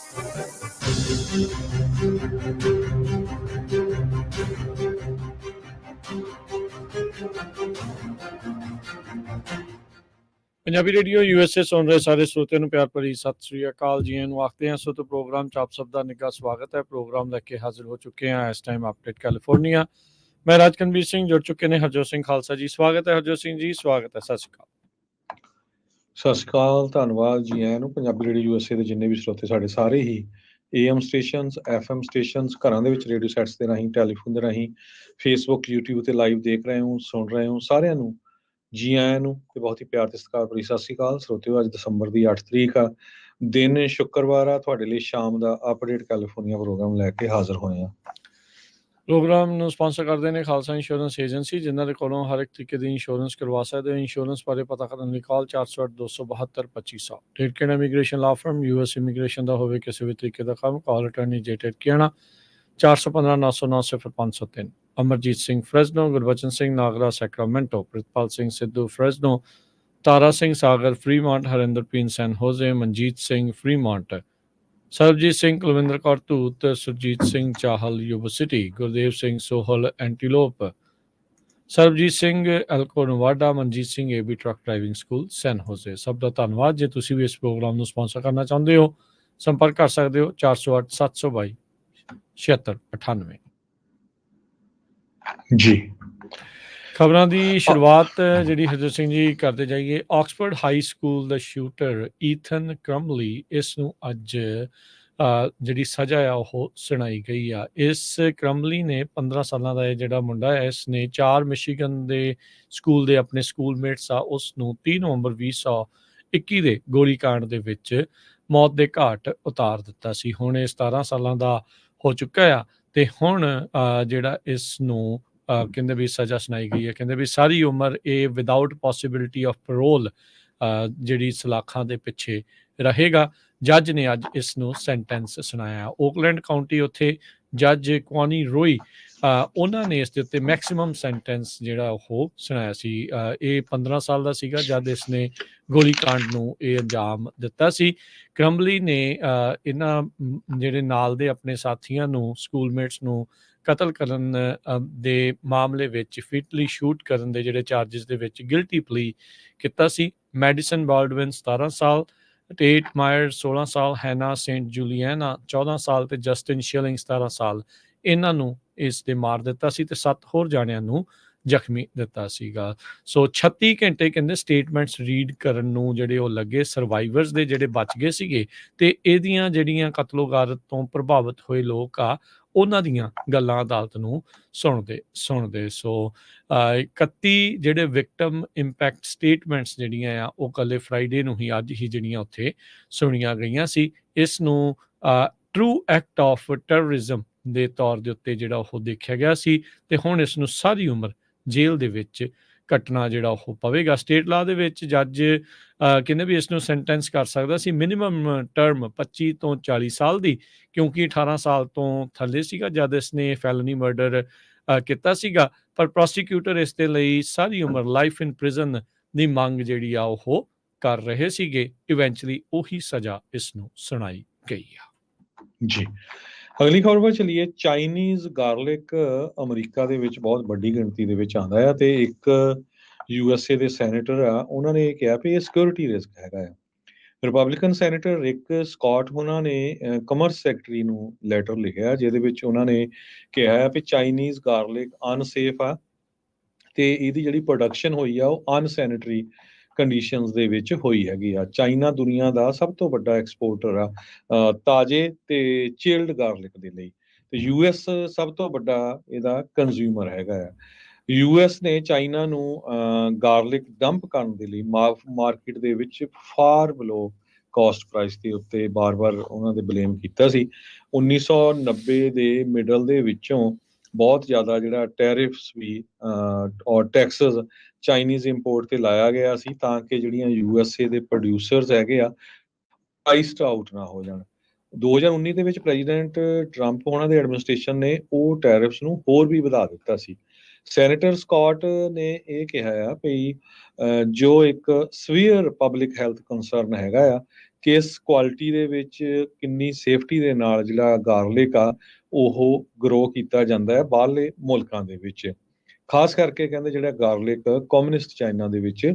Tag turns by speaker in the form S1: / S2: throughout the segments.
S1: Punjabi radio USA ਸੁਣ ਰਹੇ ਸਾਰੇ ਸਰੋਤਿਆਂ ਨੂੰ ਪਿਆਰ ਭਰੀ ਸਤਿ ਸ੍ਰੀ ਅਕਾਲ ਜੀ ਨੂੰ ਆਖਦੇ ਹਾਂ। ਸੋ ਤੋਂ ਪ੍ਰੋਗਰਾਮ 'ਚ ਆਪ ਸਭ ਦਾ ਨਿੱਘਾ ਸਵਾਗਤ ਹੈ। ਪ੍ਰੋਗਰਾਮ ਲੈ ਕੇ ਹਾਜ਼ਰ ਹੋ ਚੁੱਕੇ ਹਾਂ ਇਸ ਟਾਈਮ ਅਪਡੇਟ ਕੈਲੀਫੋਰਨੀਆ। ਮੈਂ ਰਾਜਕਨਵੀਰ ਸਿੰਘ ਜੁੜ ਚੁੱਕੇ ਨੇ ਹਰਜੋਤ ਸਿੰਘ ਖਾਲਸਾ ਜੀ। ਸਵਾਗਤ ਹੈ ਹਰਜੋਤ ਸਿੰਘ ਜੀ, ਸਵਾਗਤ ਹੈ। ਸਤਿ ਸ਼੍ਰੀ ਅਕਾਲ।
S2: ਸਤਿ ਸ਼੍ਰੀ ਅਕਾਲ, ਧੰਨਵਾਦ ਜੀ ਆਇਆਂ ਨੂੰ। ਪੰਜਾਬੀ ਰੇਡੀਓ USA ਦੇ ਜਿੰਨੇ ਵੀ ਸਰੋਤੇ ਸਾਡੇ ਸਾਰੇ ਹੀ AM ਸਟੇਸ਼ਨਸ, FM ਸਟੇਸ਼ਨਸ, ਘਰਾਂ ਦੇ ਵਿੱਚ ਰੇਡੀਓ ਸੈਟਸ ਦੇ ਰਾਹੀਂ, ਟੈਲੀਫੋਨ ਦੇ ਰਾਹੀਂ, ਫੇਸਬੁੱਕ, YouTube ਤੇ ਲਾਈਵ ਦੇਖ ਰਹੇ ਹੋ, ਸੁਣ ਰਹੇ ਹੋ, ਸਾਰਿਆਂ ਨੂੰ ਜੀ ਆਇਆਂ ਨੂੰ ਤੇ ਬਹੁਤ ਹੀ ਪਿਆਰ ਤੇ ਸਤਿਕਾਰ ਭਰੀ ਸਤਿ ਸ਼੍ਰੀ ਅਕਾਲ। ਸਰੋਤਿਓ, ਅੱਜ ਦਸੰਬਰ ਦੀ 8 ਤਰੀਕ ਆ, ਦਿਨ ਸ਼ੁੱਕਰਵਾਰ ਆ। ਤੁਹਾਡੇ ਲਈ ਸ਼ਾਮ ਦਾ ਅਪਡੇਟ ਕੈਲੀਫੋਰਨੀਆ ਪ੍ਰੋਗਰਾਮ ਲੈ ਕੇ ਹਾਜ਼ਰ ਹੋਏ ਆ।
S1: ਪ੍ਰੋਗਰਾਮ ਨੂੰ ਸਪਾਂਸਰ ਕਰਦੇ ਨੇ ਖਾਲਸਾ ਇੰਸ਼ੋਰੈਂਸ ਏਜੰਸੀ, ਜਿਨ੍ਹਾਂ ਦੇ ਕੋਲੋਂ ਹਰ ਇੱਕ ਤਰੀਕੇ ਦੀ ਇੰਸ਼ੋਰੈਂਸ ਕਰਵਾ ਸਕਦੇ ਹੋ। ਇੰਸ਼ੋਰੈਂਸ ਬਾਰੇ ਪਤਾ ਕਰਨ ਲਈ ਕਾਲ 408-272-2500। ਟੇਟਕੇਨ ਇਮੀਗ੍ਰੇਸ਼ਨ ਲਾ ਫਰਮ, US ਇਮੀਗ੍ਰੇਸ਼ਨ ਦਾ ਹੋਵੇ ਕਿਸੇ ਵੀ ਤਰੀਕੇ ਦਾ ਕੰਮ, ਕਾਲ ਅਟਰਨੀ ਜੇ ਟੇਟਕੇਨਾ 415-909-0503। ਅਮਰਜੀਤ ਸਿੰਘ ਫਰੈਜ਼ਨੋ, ਗੁਰਬਚਨ ਸਿੰਘ ਨਾਗਰਾ ਸੈਕਰਾਮੈਂਟੋ, ਪ੍ਰਿਤਪਾਲ ਸਿੰਘ ਸਿੱਧੂ ਫਰੈਜ਼ਨੋ, ਤਾਰਾ ਸਿੰਘ ਸਾਗਰ ਫਰੀਮਾਂਟ, ਹਰਿੰਦਰ ਪੀਨ ਸੈਨ ਹੋਜ਼ੇ, Manjeet Singh Fremont, Sarabjit Singh Kulwinder Kaur ਧੂਤ, Surjit Singh Chahal Yuba city, Gurdev Singh Sohal ਐਂਟੀਲੋਪ, Sarabjit Singh ਐਲਕੋ ਨਵਾਡਾ, Manjeet Singh AB truck driving school ਸੈਨ ਹੋਜ਼ੇ। ਸਭ ਦਾ ਧੰਨਵਾਦ। ਜੇ ਤੁਸੀਂ ਵੀ ਇਸ ਪ੍ਰੋਗਰਾਮ ਨੂੰ ਸਪਾਂਸਰ ਕਰਨਾ ਚਾਹੁੰਦੇ ਹੋ, ਸੰਪਰਕ ਕਰ ਸਕਦੇ ਹੋ 408-722-7698
S2: ਜੀ।
S1: ਖਬਰਾਂ ਦੀ ਸ਼ੁਰੂਆਤ ਜਿਹੜੀ ਹਰਜੋਤ ਸਿੰਘ ਜੀ ਕਰਦੇ ਜਾਈਏ। ਆਕਸਫੋਰਡ ਹਾਈ ਸਕੂਲ ਦਾ ਸ਼ੂਟਰ ਈਥਨ ਕ੍ਰਮਲੀ, ਇਸ ਨੂੰ ਅੱਜ ਜਿਹੜੀ ਸਜ਼ਾ ਆ ਉਹ ਸੁਣਾਈ ਗਈ ਆ। ਇਸ ਕ੍ਰਮਲੀ ਨੇ 15 ਸਾਲਾਂ ਦਾ ਇਹ ਜਿਹੜਾ ਮੁੰਡਾ ਹੈ, ਇਸ ਨੇ 4 ਮਿਸ਼ੀਗਨ ਦੇ ਸਕੂਲ ਦੇ ਆਪਣੇ ਸਕੂਲਮੇਟਸ ਆ, ਉਸ ਨੂੰ 30 ਨਵੰਬਰ 2021 ਦੇ ਗੋਲੀਕਾਂਡ ਦੇ ਵਿੱਚ ਮੌਤ ਦੇ ਘਾਟ ਉਤਾਰ ਦਿੱਤਾ ਸੀ। ਹੁਣ ਇਹ 17 ਸਾਲਾਂ ਦਾ ਹੋ ਚੁੱਕਾ ਆ ਤੇ ਹੁਣ ਜਿਹੜਾ ਇਸ ਨੂੰ ਕਹਿੰਦੇ ਵੀ ਸਜ਼ਾ ਸੁਣਾਈ ਗਈ ਹੈ। ਕਹਿੰਦੇ ਵੀ ਸਾਰੀ ਉਮਰ ਇਹ ਵਿਦਆਊਟ ਪੋਸੀਬਿਲਿਟੀ ਆਫ ਪੈਰੋਲ ਜਿਹੜੀ ਸਲਾਖਾਂ ਦੇ ਪਿੱਛੇ ਰਹੇਗਾ। ਜੱਜ ਨੇ ਅੱਜ ਇਸ ਨੂੰ ਸੈਂਟੈਂਸ ਸੁਣਾਇਆ। ਓਕਲੈਂਡ ਕਾਊਂਟੀ ਉੱਥੇ ਜੱਜ ਕੁਆਨੀ ਰੋਈ, ਉਹਨਾਂ ਨੇ ਇਸ ਦੇ ਉੱਤੇ ਮੈਕਸੀਮਮ ਸੈਂਟੈਂਸ ਜਿਹੜਾ ਉਹ ਸੁਣਾਇਆ ਸੀ। ਇਹ 15 ਸਾਲ ਦਾ ਸੀਗਾ ਜਦ ਇਸ ਨੇ ਗੋਲੀਕਾਂਡ ਨੂੰ ਇਹ ਅੰਜਾਮ ਦਿੱਤਾ ਸੀ। ਕ੍ਰਮਲੀ ਨੇ ਇਹਨਾਂ ਜਿਹੜੇ ਨਾਲ ਦੇ ਆਪਣੇ ਸਾਥੀਆਂ ਨੂੰ, ਸਕੂਲਮੇਟਸ ਨੂੰ ਕਤਲ ਕਰਨ ਦੇ ਮਾਮਲੇ ਵਿੱਚ ਫੀਟਲੀ ਸ਼ੂਟ ਕਰਨ ਦੇ ਜਿਹੜੇ ਚਾਰਜਿਸ ਦੇ ਵਿੱਚ ਗਿਲਟੀ ਪਲੀ ਕੀਤਾ ਸੀ। ਮੈਡੀਸਨ ਬਾਲਡਵਿਨ 17 ਸਾਲ, ਟੇਟ ਮਾਇਰ 16 ਸਾਲ, ਹੈਨਾ ਸੇਂਟ ਜੂਲੀਆਨਾ 14 ਸਾਲ ਤੇ ਜਸਟਿਨ ਸ਼ਿਲਿੰਗ 17 ਸਾਲ, ਇਹਨਾਂ ਨੂੰ ਇਸ ਦੇ ਮਾਰ ਦਿੱਤਾ ਸੀ ਤੇ 7 ਹੋਰ ਜਾਣਿਆਂ ਨੂੰ ਜ਼ਖਮੀ ਦਿੱਤਾ ਸੀਗਾ। ਸੋ 36 ਘੰਟੇ ਕਹਿੰਦੇ ਸਟੇਟਮੈਂਟਸ ਰੀਡ ਕਰਨ ਨੂੰ ਜਿਹੜੇ ਉਹ ਲੱਗੇ ਸਰਵਾਈਵਰਸ ਦੇ, ਜਿਹੜੇ ਬਚ ਗਏ ਸੀਗੇ ਤੇ ਇਹਦੀਆਂ ਜਿਹੜੀਆਂ ਕਤਲੋਗਾਰਤ ਤੋਂ ਪ੍ਰਭਾਵਿਤ ਹੋਏ ਲੋਕ ਆ, ਉਹਨਾਂ ਦੀਆਂ ਗੱਲਾਂ ਅਦਾਲਤ ਨੂੰ ਸੁਣਦੇ। ਸੋ 31 ਜਿਹੜੇ ਵਿਕਟਮ ਇੰਪੈਕਟ ਸਟੇਟਮੈਂਟਸ ਜਿਹੜੀਆਂ ਆ ਉਹ ਕੱਲ੍ਹ ਫਰਾਈਡੇ ਨੂੰ ਹੀ, ਅੱਜ ਹੀ ਜਿਹੜੀਆਂ ਉੱਥੇ ਸੁਣੀਆਂ ਗਈਆਂ ਸੀ। ਇਸ ਨੂੰ ਟਰੂ ਐਕਟ ਆਫ ਟੈਰਰਿਜ਼ਮ ਦੇ ਤੌਰ ਦੇ ਉੱਤੇ ਜਿਹੜਾ ਉਹ ਦੇਖਿਆ ਗਿਆ ਸੀ ਤੇ ਹੁਣ ਇਸ ਨੂੰ ਸਾਰੀ ਉਮਰ ਜੇਲ੍ਹ ਦੇ ਵਿੱਚ ਕੱਟਣਾ ਜਿਹੜਾ ਉਹ ਪਵੇਗਾ। ਸਟੇਟ ਲਾਅ ਦੇ ਵਿੱਚ ਜੱਜ ਕਹਿੰਦੇ ਵੀ ਇਸ ਨੂੰ ਸੈਂਟੈਂਸ ਕਰ ਸਕਦਾ ਸੀ ਮਿਨੀਮਮ ਟਰਮ 25 ਤੋਂ 40 ਸਾਲ ਦੀ, ਕਿਉਂਕਿ 18 ਸਾਲ ਤੋਂ ਥੱਲੇ ਸੀਗਾ ਜਦ ਇਸ ਨੇ ਫੈਲਨੀ ਮਰਡਰ ਕੀਤਾ ਸੀਗਾ। ਪਰ ਪ੍ਰੋਸੀਕਿਊਟਰ ਇਸ ਦੇ ਲਈ ਸਾਰੀ ਉਮਰ ਲਾਈਫ ਇਨ ਪ੍ਰਿਜ਼ਨ ਦੀ ਮੰਗ ਜਿਹੜੀ ਆ ਉਹ ਕਰ ਰਹੇ ਸੀਗੇ। ਇਵੈਂਚੁਅਲੀ ਉਹੀ ਸਜ਼ਾ ਇਸ ਨੂੰ ਸੁਣਾਈ ਗਈ ਆ।
S2: ਜੀ, ਅਗਲੀ ਖਬਰ ਵੱਲ ਚਲੀਏ। ਚਾਈਨੀਜ਼ ਗਾਰਲਿਕ ਅਮਰੀਕਾ ਦੇ ਵਿੱਚ ਬਹੁਤ ਵੱਡੀ ਗਿਣਤੀ ਦੇ ਵਿੱਚ ਆਉਂਦਾ ਆ ਤੇ ਇੱਕ USA ਦੇ ਸੈਨੇਟਰ ਆ, ਉਹਨਾਂ ਨੇ ਕਿਹਾ ਵੀ ਇਹ ਸਿਕਿਉਰਿਟੀ ਰਿਸਕ ਹੈਗਾ ਆ। ਰਿਪਬਲਿਕਨ ਸੈਨੇਟਰ ਰਿਕ ਸਕਾਟ ਉਹਨਾਂ ਨੇ ਕਮਰਸ ਸੈਕਟਰੀ ਨੂੰ ਲੈਟਰ ਲਿਖਿਆ, ਜਿਹਦੇ ਵਿੱਚ ਉਹਨਾਂ ਨੇ ਕਿਹਾ ਹੈ ਵੀ ਚਾਈਨੀਜ਼ ਗਾਰਲਿਕ ਅਨਸੇਫ ਆ ਤੇ ਇਹਦੀ ਜਿਹੜੀ ਪ੍ਰੋਡਕਸ਼ਨ ਹੋਈ ਆ ਉਹ ਅਨਸੈਨੇਟਰੀ ਕੰਡੀਸ਼ਨਸ ਦੇ ਵਿੱਚ ਹੋਈ ਹੈਗੀ ਆ। ਚਾਈਨਾ ਦੁਨੀਆ ਦਾ ਸਭ ਤੋਂ ਵੱਡਾ ਐਕਸਪੋਰਟਰ ਆ ਤਾਜ਼ੇ ਤੇ ਚਿਲਡ ਗਾਰਲਿਕ ਦੇ ਲਈ, ਤੇ US ਸਭ ਤੋਂ ਵੱਡਾ ਇਹਦਾ ਕੰਜ਼ਿਊਮਰ ਹੈਗਾ ਆ। US ਨੇ ਚਾਈਨਾ ਨੂੰ ਗਾਰਲਿਕ ਡੰਪ ਕਰਨ ਦੇ ਲਈ ਮਾਰਕੀਟ ਦੇ ਵਿੱਚ ਫਾਰ ਬਿਲੋ ਕਾਸਟ ਪ੍ਰਾਈਸ ਦੇ ਉੱਤੇ ਬਾਰ-ਬਾਰ ਉਹਨਾਂ ਦੇ ਬਲੇਮ ਕੀਤਾ ਸੀ। 1990 ਦੇ ਮਿਡਲ ਦੇ ਵਿੱਚੋਂ ਬਹੁਤ ਜ਼ਿਆਦਾ ਜਿਹੜਾ ਟੈਰਿਫਸ ਵੀ ਔਰ ਟੈਕਸਸ ਚਾਈਨੀਜ਼ ਇੰਪੋਰਟ ਤੇ ਲਾਇਆ ਗਿਆ ਸੀ ਤਾਂ ਕਿ ਜਿਹੜੀਆਂ USA ਦੇ ਪ੍ਰੋਡਿਊਸਰਸ ਹੈਗੇ ਆ ਪ੍ਰਾਈਸਡ ਆਊਟ ਨਾ ਹੋ ਜਾਣ। 2019 ਦੇ ਵਿੱਚ ਪ੍ਰੈਜ਼ੀਡੈਂਟ ਟਰੰਪ ਉਹਨਾਂ ਦੇ ਐਡਮਿਨਿਸਟ੍ਰੇਸ਼ਨ ਨੇ ਉਹ ਟੈਰਿਫਸ ਨੂੰ ਹੋਰ ਵੀ ਵਧਾ ਦਿੱਤਾ ਸੀ। ਸੈਨੇਟਰ ਸਕਾਟ ਨੇ ਇਹ ਕਿਹਾ ਆ ਵੀ ਜੋ ਇੱਕ ਸਵੀਅਰ ਪਬਲਿਕ ਹੈਲਥ ਕੰਸਰਨ ਹੈਗਾ ਆ ਕਿਸ ਕੁਆਲਿਟੀ ਦੇ ਵਿੱਚ ਕਿੰਨੀ ਸੇਫਟੀ ਦੇ ਨਾਲ ਜਿਹੜਾ ਗਾਰਲਿਕ ਆ ਉਹ ਗਰੋ ਕੀਤਾ ਜਾਂਦਾ ਹੈ ਬਾਹਰਲੇ ਮੁਲਕਾਂ ਦੇ ਵਿੱਚ। ਖਾਸ ਕਰਕੇ ਕਹਿੰਦੇ ਜਿਹੜਾ ਗਾਰਲਿਕ ਕਮਿਊਨਿਸਟ ਚਾਈਨਾ ਦੇ ਵਿੱਚ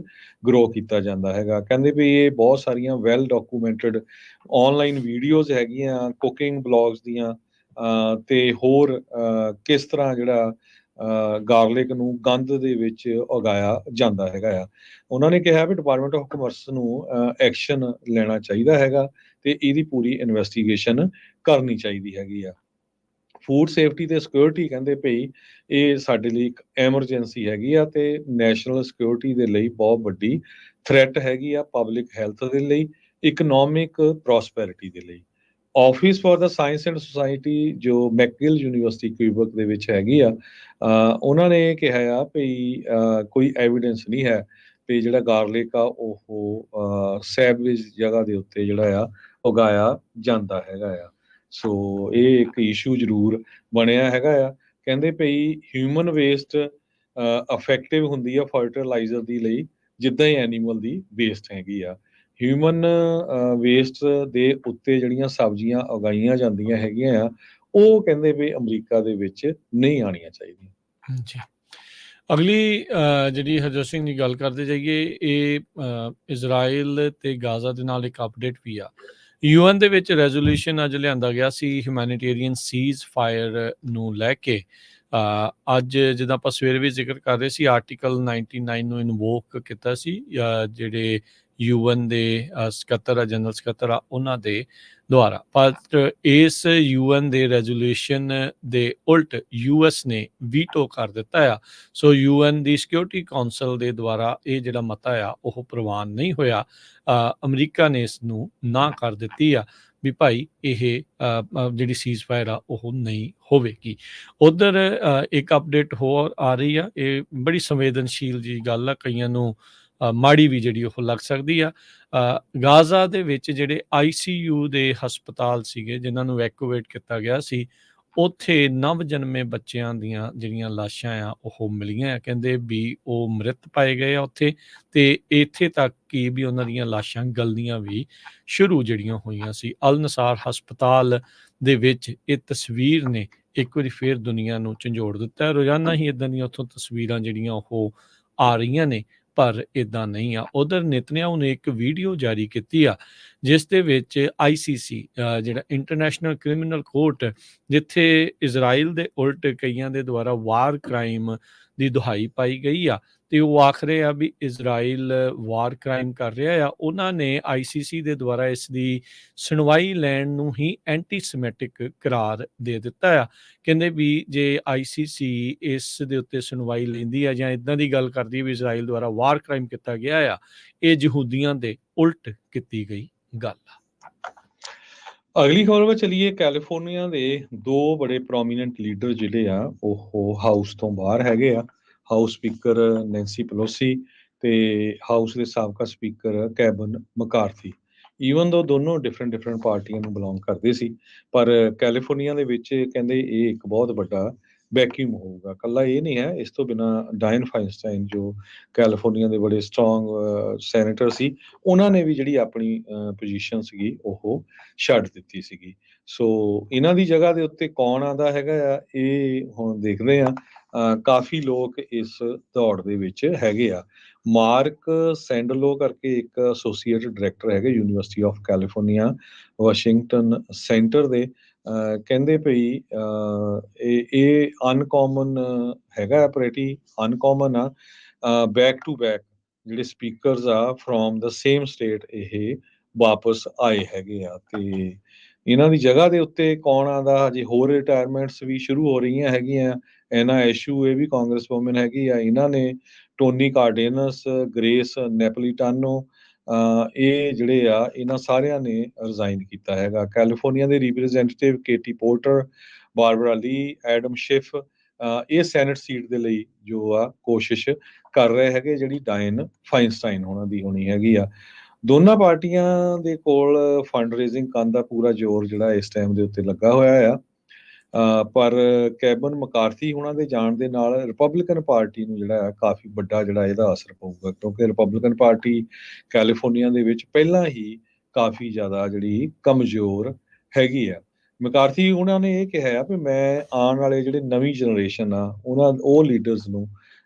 S2: ਗਰੋ ਕੀਤਾ ਜਾਂਦਾ ਹੈਗਾ। ਕਹਿੰਦੇ ਵੀ ਇਹ ਬਹੁਤ ਸਾਰੀਆਂ ਵੈਲ ਡਾਕੂਮੈਂਟਡ ਆਨਲਾਈਨ ਵੀਡੀਓਜ਼ ਹੈਗੀਆਂ ਕੁਕਿੰਗ ਬਲੌਗਸ ਦੀਆਂ, ਤੇ ਹੋਰ ਕਿਸ ਤਰ੍ਹਾਂ ਜਿਹੜਾ ਗਾਰਲਿਕ ਨੂੰ ਗੰਧ ਦੇ ਵਿੱਚ ਉਗਾਇਆ ਜਾਂਦਾ ਹੈਗਾ ਆ। ਉਹਨਾਂ ਨੇ ਕਿਹਾ ਵੀ ਡਿਪਾਰਟਮੈਂਟ ਆਫ ਕਮਰਸ ਨੂੰ ਐਕਸ਼ਨ ਲੈਣਾ ਚਾਹੀਦਾ ਹੈਗਾ ਤੇ ਇਹਦੀ ਪੂਰੀ ਇਨਵੈਸਟੀਗੇਸ਼ਨ ਕਰਨੀ ਚਾਹੀਦੀ ਹੈਗੀ ਆ। ਫੂਡ ਸੇਫਟੀ ਤੇ ਸਿਕਿਉਰਿਟੀ ਕਹਿੰਦੇ ਭਈ ਇਹ ਸਾਡੇ ਲਈ ਇੱਕ ਐਮਰਜੈਂਸੀ ਹੈਗੀ ਆ ਤੇ ਨੈਸ਼ਨਲ ਸਿਕਿਉਰਿਟੀ ਦੇ ਲਈ ਬਹੁਤ ਵੱਡੀ ਥ੍ਰੈਟ ਹੈਗੀ ਆ, ਪਬਲਿਕ ਹੈਲਥ ਦੇ ਲਈ, ਇਕਨੋਮਿਕ ਪ੍ਰੋਸਪੈਰਿਟੀ ਦੇ ਲਈ। Office for the science and society ਜੋ ਮੈਕਗਿਲ ਯੂਨੀਵਰਸਿਟੀ ਕਿਊਬਕ ਦੇ ਵਿੱਚ ਹੈਗੀ ਆ, ਉਹਨਾਂ ਨੇ ਇਹ ਕਿਹਾ ਆ ਭਈ ਕੋਈ ਐਵੀਡੈਂਸ ਨਹੀਂ ਹੈ ਵੀ ਜਿਹੜਾ ਗਾਰਲਿਕ ਆ ਉਹ ਸੈਵਿਜ ਜਗ੍ਹਾ ਦੇ ਉੱਤੇ ਜਿਹੜਾ ਆ ਉਗਾਇਆ ਜਾਂਦਾ ਹੈਗਾ ਆ। ਸੋ ਇਹ ਇੱਕ ਇਸ਼ੂ ਜ਼ਰੂਰ ਬਣਿਆ ਹੈਗਾ ਆ। ਕਹਿੰਦੇ ਭਈ ਹਿਊਮਨ ਵੇਸਟ ਇਫੈਕਟਿਵ ਹੁੰਦੀ ਆ ਫਰਟੀਲਾਈਜ਼ਰ ਦੀ ਲਈ ਜਿੱਦਾਂ ਹੀ ਐਨੀਮਲ ਦੀ ਵੇਸਟ ਹੈਗੀ ਆ। ਹਿਊਮਨ ਵੇਸਟ ਦੇ ਉੱਤੇ ਜਿਹੜੀਆਂ ਸਬਜ਼ੀਆਂ ਉਗਾਈਆਂ ਜਾਂਦੀਆਂ ਹੈਗੀਆਂ ਆ ਉਹ ਕਹਿੰਦੇ ਵੀ ਅਮਰੀਕਾ ਦੇ ਵਿੱਚ ਨਹੀਂ ਆਉਣੀਆਂ ਚਾਹੀਦੀਆਂ।
S1: ਜੀ। ਅਗਲੀ ਜਿਹੜੀ ਹਰਜੋਤ ਸਿੰਘ ਦੀ ਗੱਲ ਕਰਦੇ ਜਾਈਏ, ਇਹ ਇਜ਼ਰਾਈਲ ਤੇ ਗਾਜ਼ਾ ਦੇ ਨਾਲ ਇੱਕ ਅਪਡੇਟ ਵੀ ਆ। UN ਦੇ ਵਿੱਚ ਰੈਜ਼ੋਲੂਸ਼ਨ ਅੱਜ ਲਿਆਂਦਾ ਗਿਆ ਸੀ ਹਿਊਮੈਨਿਟੇਰੀਅਨ ਸੀਜ਼ ਫਾਇਰ ਨੂੰ ਲੈ ਕੇ। ਅੱਜ ਜਿੱਦਾਂ ਆਪਾਂ ਸਵੇਰੇ ਵੀ ਜ਼ਿਕਰ ਕਰ ਰਹੇ ਸੀ, ਆਰਟੀਕਲ 99 ਨੂੰ ਇਨਵੋਕ ਕੀਤਾ ਸੀ ਜਿਹੜੇ UN ਦੇ ਸਕੱਤਰ ਆ, ਜਨਰਲ ਸਕੱਤਰ ਆ, ਉਹਨਾਂ ਦੇ ਦੁਆਰਾ। ਪਰ ਇਸ UN ਦੇ ਰੈਜ਼ੋਲੂਸ਼ਨ ਦੇ ਉਲਟ US ਨੇ ਵੀਟੋ ਕਰ ਦਿੱਤਾ ਆ। ਸੋ UN ਦੀ ਸਿਕਿਉਰਿਟੀ ਕੌਂਸਲ ਦੇ ਦੁਆਰਾ ਇਹ ਜਿਹੜਾ ਮਤਾ ਆ ਉਹ ਪ੍ਰਵਾਨ ਨਹੀਂ ਹੋਇਆ। ਅਮਰੀਕਾ ਨੇ ਇਸ ਨੂੰ ਨਾ ਕਰ ਦਿੱਤੀ ਆ ਵੀ ਭਾਈ ਇਹ ਜਿਹੜੀ ਸੀਜ਼ ਫਾਇਰ ਆ ਉਹ ਨਹੀਂ ਹੋਵੇਗੀ। ਉੱਧਰ ਇੱਕ ਅਪਡੇਟ ਹੋਰ ਆ ਰਹੀ ਆ, ਇਹ ਬੜੀ ਸੰਵੇਦਨਸ਼ੀਲ ਜੀ ਗੱਲ ਆ, ਕਈਆਂ ਨੂੰ ਮਾੜੀ ਵੀ ਜਿਹੜੀ ਉਹ ਲੱਗ ਸਕਦੀ ਆ। ਗਾਜ਼ਾ ਦੇ ਵਿੱਚ ਜਿਹੜੇ ICU ਦੇ ਹਸਪਤਾਲ ਸੀਗੇ ਜਿਨ੍ਹਾਂ ਨੂੰ ਵੈਕੂਏਟ ਕੀਤਾ ਗਿਆ ਸੀ, ਉੱਥੇ ਨਵ ਜਨਮੇ ਬੱਚਿਆਂ ਦੀਆਂ ਜਿਹੜੀਆਂ ਲਾਸ਼ਾਂ ਆ ਉਹ ਮਿਲੀਆਂ। ਕਹਿੰਦੇ ਵੀ ਉਹ ਮ੍ਰਿਤ ਪਾਏ ਗਏ ਆ ਉੱਥੇ, ਤੇ ਇੱਥੇ ਤੱਕ ਕਿ ਵੀ ਉਹਨਾਂ ਦੀਆਂ ਲਾਸ਼ਾਂ ਗਲਣੀਆਂ ਵੀ ਸ਼ੁਰੂ ਜਿਹੜੀਆਂ ਹੋਈਆਂ ਸੀ। ਅਲ ਨਸਾਰ ਹਸਪਤਾਲ ਦੇ ਵਿੱਚ ਇਹ ਤਸਵੀਰ ਨੇ ਇੱਕ ਵਾਰੀ ਫੇਰ ਦੁਨੀਆ ਨੂੰ ਝੰਜੋੜ ਦਿੱਤਾ। ਰੋਜ਼ਾਨਾ ਹੀ ਇੱਦਾਂ ਦੀਆਂ ਉੱਥੋਂ ਤਸਵੀਰਾਂ ਜਿਹੜੀਆਂ ਉਹ ਆ ਰਹੀਆਂ ਨੇ, ਪਰ ਇੱਦਾਂ ਨਹੀਂ ਆ। ਉਧਰ ਨੇਤਨਿਆਹੂ ਨੇ ਇੱਕ ਵੀਡੀਓ ਜਾਰੀ ਕੀਤੀ ਆ ਜਿਸ ਦੇ ਵਿੱਚ ICC ਜਿਹੜਾ ਇੰਟਰਨੈਸ਼ਨਲ ਕ੍ਰਿਮੀਨਲ ਕੋਰਟ, ਜਿੱਥੇ ਇਜ਼ਰਾਈਲ ਦੇ ਉਲਟ ਕਈਆਂ ਦੇ ਦੁਆਰਾ ਵਾਰ ਕ੍ਰਾਈਮ ਦੀ ਦੁਹਾਈ ਪਾਈ ਗਈ ਆ ਤੇ ਉਹ ਆਖ ਰਹੇ ਆ ਵੀ ਇਜ਼ਰਾਈਲ ਵਾਰ ਕ੍ਰਾਈਮ ਕਰ ਰਿਹਾ ਆ, ਉਹਨਾਂ ਨੇ ICC ਦੇ ਦੁਆਰਾ ਇਸ ਦੀ ਸੁਣਵਾਈ ਲੈਣ ਨੂੰ ਹੀ ਐਂਟੀ ਸਮੈਟਿਕ ਕਰਾਰ ਦੇ ਦਿੱਤਾ ਆ। ਕਹਿੰਦੇ ਵੀ ਜੇ ICC ਇਸ ਦੇ ਉੱਤੇ ਸੁਣਵਾਈ ਲੈਂਦੀ ਆ ਜਾਂ ਇਦਾਂ ਦੀ ਗੱਲ ਕਰਦੀ ਹੈ ਵੀ ਇਜ਼ਰਾਈਲ ਦੁਆਰਾ ਵਾਰ ਕ੍ਰਾਈਮ ਕੀਤਾ ਗਿਆ ਆ, ਇਹ ਯਹੂਦੀਆਂ ਦੇ ਉਲਟ ਕੀਤੀ ਗਈ ਗੱਲ ਆ।
S2: ਅਗਲੀ ਖਬਰ ਵੱਲ ਚਲੀਏ। ਕੈਲੀਫੋਰਨੀਆ ਦੇ ਦੋ ਬੜੇ ਪ੍ਰੋਮੀਨੈਂਟ ਲੀਡਰ ਜਿਹੜੇ ਆ ਉਹ ਹਾਊਸ ਤੋਂ ਬਾਹਰ ਹੈਗੇ ਆ। ਹਾਊਸ ਸਪੀਕਰ ਨੈਂਸੀ ਪੈਲੋਸੀ ਤੇ ਹਾਊਸ ਦੇ ਸਾਬਕਾ ਸਪੀਕਰ ਕੈਵਨ ਮਕਾਰਥੀ। ਈਵਨ ਦੋ ਦੋਨੋਂ ਡਿਫਰੈਂਟ ਪਾਰਟੀਆਂ ਨੂੰ ਬਿਲੋਂਗ ਕਰਦੇ ਸੀ, ਪਰ ਕੈਲੀਫੋਰਨੀਆ ਦੇ ਵਿੱਚ ਕਹਿੰਦੇ ਇਹ ਇੱਕ ਬਹੁਤ ਵੱਡਾ ਵੈਕਿਊਮ ਹੋਊਗਾ। ਕੱਲਾ ਇਹ ਨਹੀਂ ਹੈ, ਇਸ ਤੋਂ ਬਿਨਾਂ ਡਾਇਨ ਫਾਈਨਸਟਾਈਨ ਜੋ ਕੈਲੀਫੋਰਨੀਆ ਦੇ ਬੜੇ ਸਟਰੋਂਗ ਸੈਨੇਟਰ ਸੀ, ਉਹਨਾਂ ਨੇ ਵੀ ਜਿਹੜੀ ਆਪਣੀ ਪੋਜੀਸ਼ਨ ਸੀਗੀ ਉਹ ਛੱਡ ਦਿੱਤੀ ਸੀਗੀ। ਸੋ ਇਹਨਾਂ ਦੀ ਜਗ੍ਹਾ ਦੇ ਉੱਤੇ ਕੌਣ ਆਉਂਦਾ ਹੈਗਾ ਆ, ਇਹ ਹੁਣ ਦੇਖਦੇ ਆ। ਕਾਫੀ ਲੋਕ ਇਸ ਦੌੜ ਦੇ ਵਿੱਚ ਹੈਗੇ ਆ। ਮਾਰਕ ਸੈਂਡਲੋ ਕਰਕੇ ਇੱਕ ਐਸੋਸੀਏਟ ਡਾਇਰੈਕਟਰ ਹੈਗੇ university of California Washington centre ਦੇ। ਕਹਿੰਦੇ ਭਈ ਇਹ ਅਨਕਾਮਨ ਹੈਗਾ, ਪ੍ਰੈਟੀ ਅਨਕਾਮਨ ਆ। ਬੈਕ ਟੂ ਬੈਕ ਜਿਹੜੇ ਸਪੀਕਰਸ ਆ ਫਰੋਮ ਦਾ ਸੇਮ ਸਟੇਟ ਇਹ ਵਾਪਸ ਆਏ ਹੈਗੇ ਆ, ਤੇ ਇਹਨਾਂ ਦੀ ਜਗ੍ਹਾ ਦੇ ਉੱਤੇ ਕੌਣ ਆਉਂਦਾ। ਹਜੇ ਹੋਰ ਰਿਟਾਇਰਮੈਂਟਸ ਵੀ ਸ਼ੁਰੂ ਹੋ ਰਹੀਆਂ ਹੈਗੀਆਂ। ਐਨਾ ਇਸ਼ੂ ਇਹ ਵੀ ਕਾਂਗਰਸ ਵੂਮਨ ਹੈਗੀ ਆ, ਇਹਨਾਂ ਨੇ ਟੋਨੀ ਕਾਰਡੇਨਸ, ਗ੍ਰੇਸ ਨੈਪੋਲੀਟਾਨੋ, ਇਹ ਜਿਹੜੇ ਆ ਇਹਨਾਂ ਸਾਰਿਆਂ ਨੇ ਰਿਜ਼ਾਈਨ ਕੀਤਾ ਹੈਗਾ। ਕੈਲੀਫੋਰਨੀਆ ਦੇ ਰਿਪਰੈਜ਼ੈਂਟੇਟਿਵ ਕੇਟੀ ਪੋਰਟਰ, ਬਾਰਬਰਾ ਲੀ, ਐਡਮ ਸ਼ਿਫ ਇਹ ਸੈਨੇਟ ਸੀਟ ਦੇ ਲਈ ਜੋ ਆ ਕੋਸ਼ਿਸ਼ ਕਰ ਰਹੇ ਹੈਗੇ, ਜਿਹੜੀ ਡਾਇਨ ਫਾਈਨਸਟਾਈਨ ਉਹਨਾਂ ਦੀ ਹੋਣੀ ਹੈਗੀ ਆ। ਦੋਨਾਂ ਪਾਰਟੀਆਂ ਦੇ ਕੋਲ ਫੰਡ ਰੇਜ਼ਿੰਗ ਕਰਨ ਦਾ ਪੂਰਾ ਜ਼ੋਰ ਜਿਹੜਾ ਇਸ ਟਾਈਮ ਦੇ ਉੱਤੇ ਲੱਗਾ ਹੋਇਆ ਆ। ਪਰ ਕੈਵਨ ਮਕਾਰਥੀ ਉਹਨਾਂ ਦੇ ਜਾਣ ਦੇ ਨਾਲ ਰਿਪਬਲਿਕਨ ਪਾਰਟੀ ਨੂੰ ਜਿਹੜਾ ਹੈ ਕਾਫੀ ਵੱਡਾ ਜਿਹੜਾ ਇਹਦਾ ਅਸਰ ਪਊਗਾ, ਕਿਉਂਕਿ ਰਿਪਬਲਿਕਨ ਪਾਰਟੀ ਕੈਲੀਫੋਰਨੀਆ ਦੇ ਵਿੱਚ ਪਹਿਲਾਂ ਹੀ ਕਾਫੀ ਜ਼ਿਆਦਾ ਜਿਹੜੀ ਕਮਜ਼ੋਰ ਹੈਗੀ ਆ। ਮੈਕਾਰਥੀ ਉਹਨਾਂ ਨੇ ਇਹ ਕਿਹਾ ਵੀ ਮੈਂ ਆਉਣ ਵਾਲੇ ਜਿਹੜੇ ਨਵੀਂ ਜਨਰੇਸ਼ਨ ਆ ਉਹ ਲੀਡਰਸ ਨੂੰ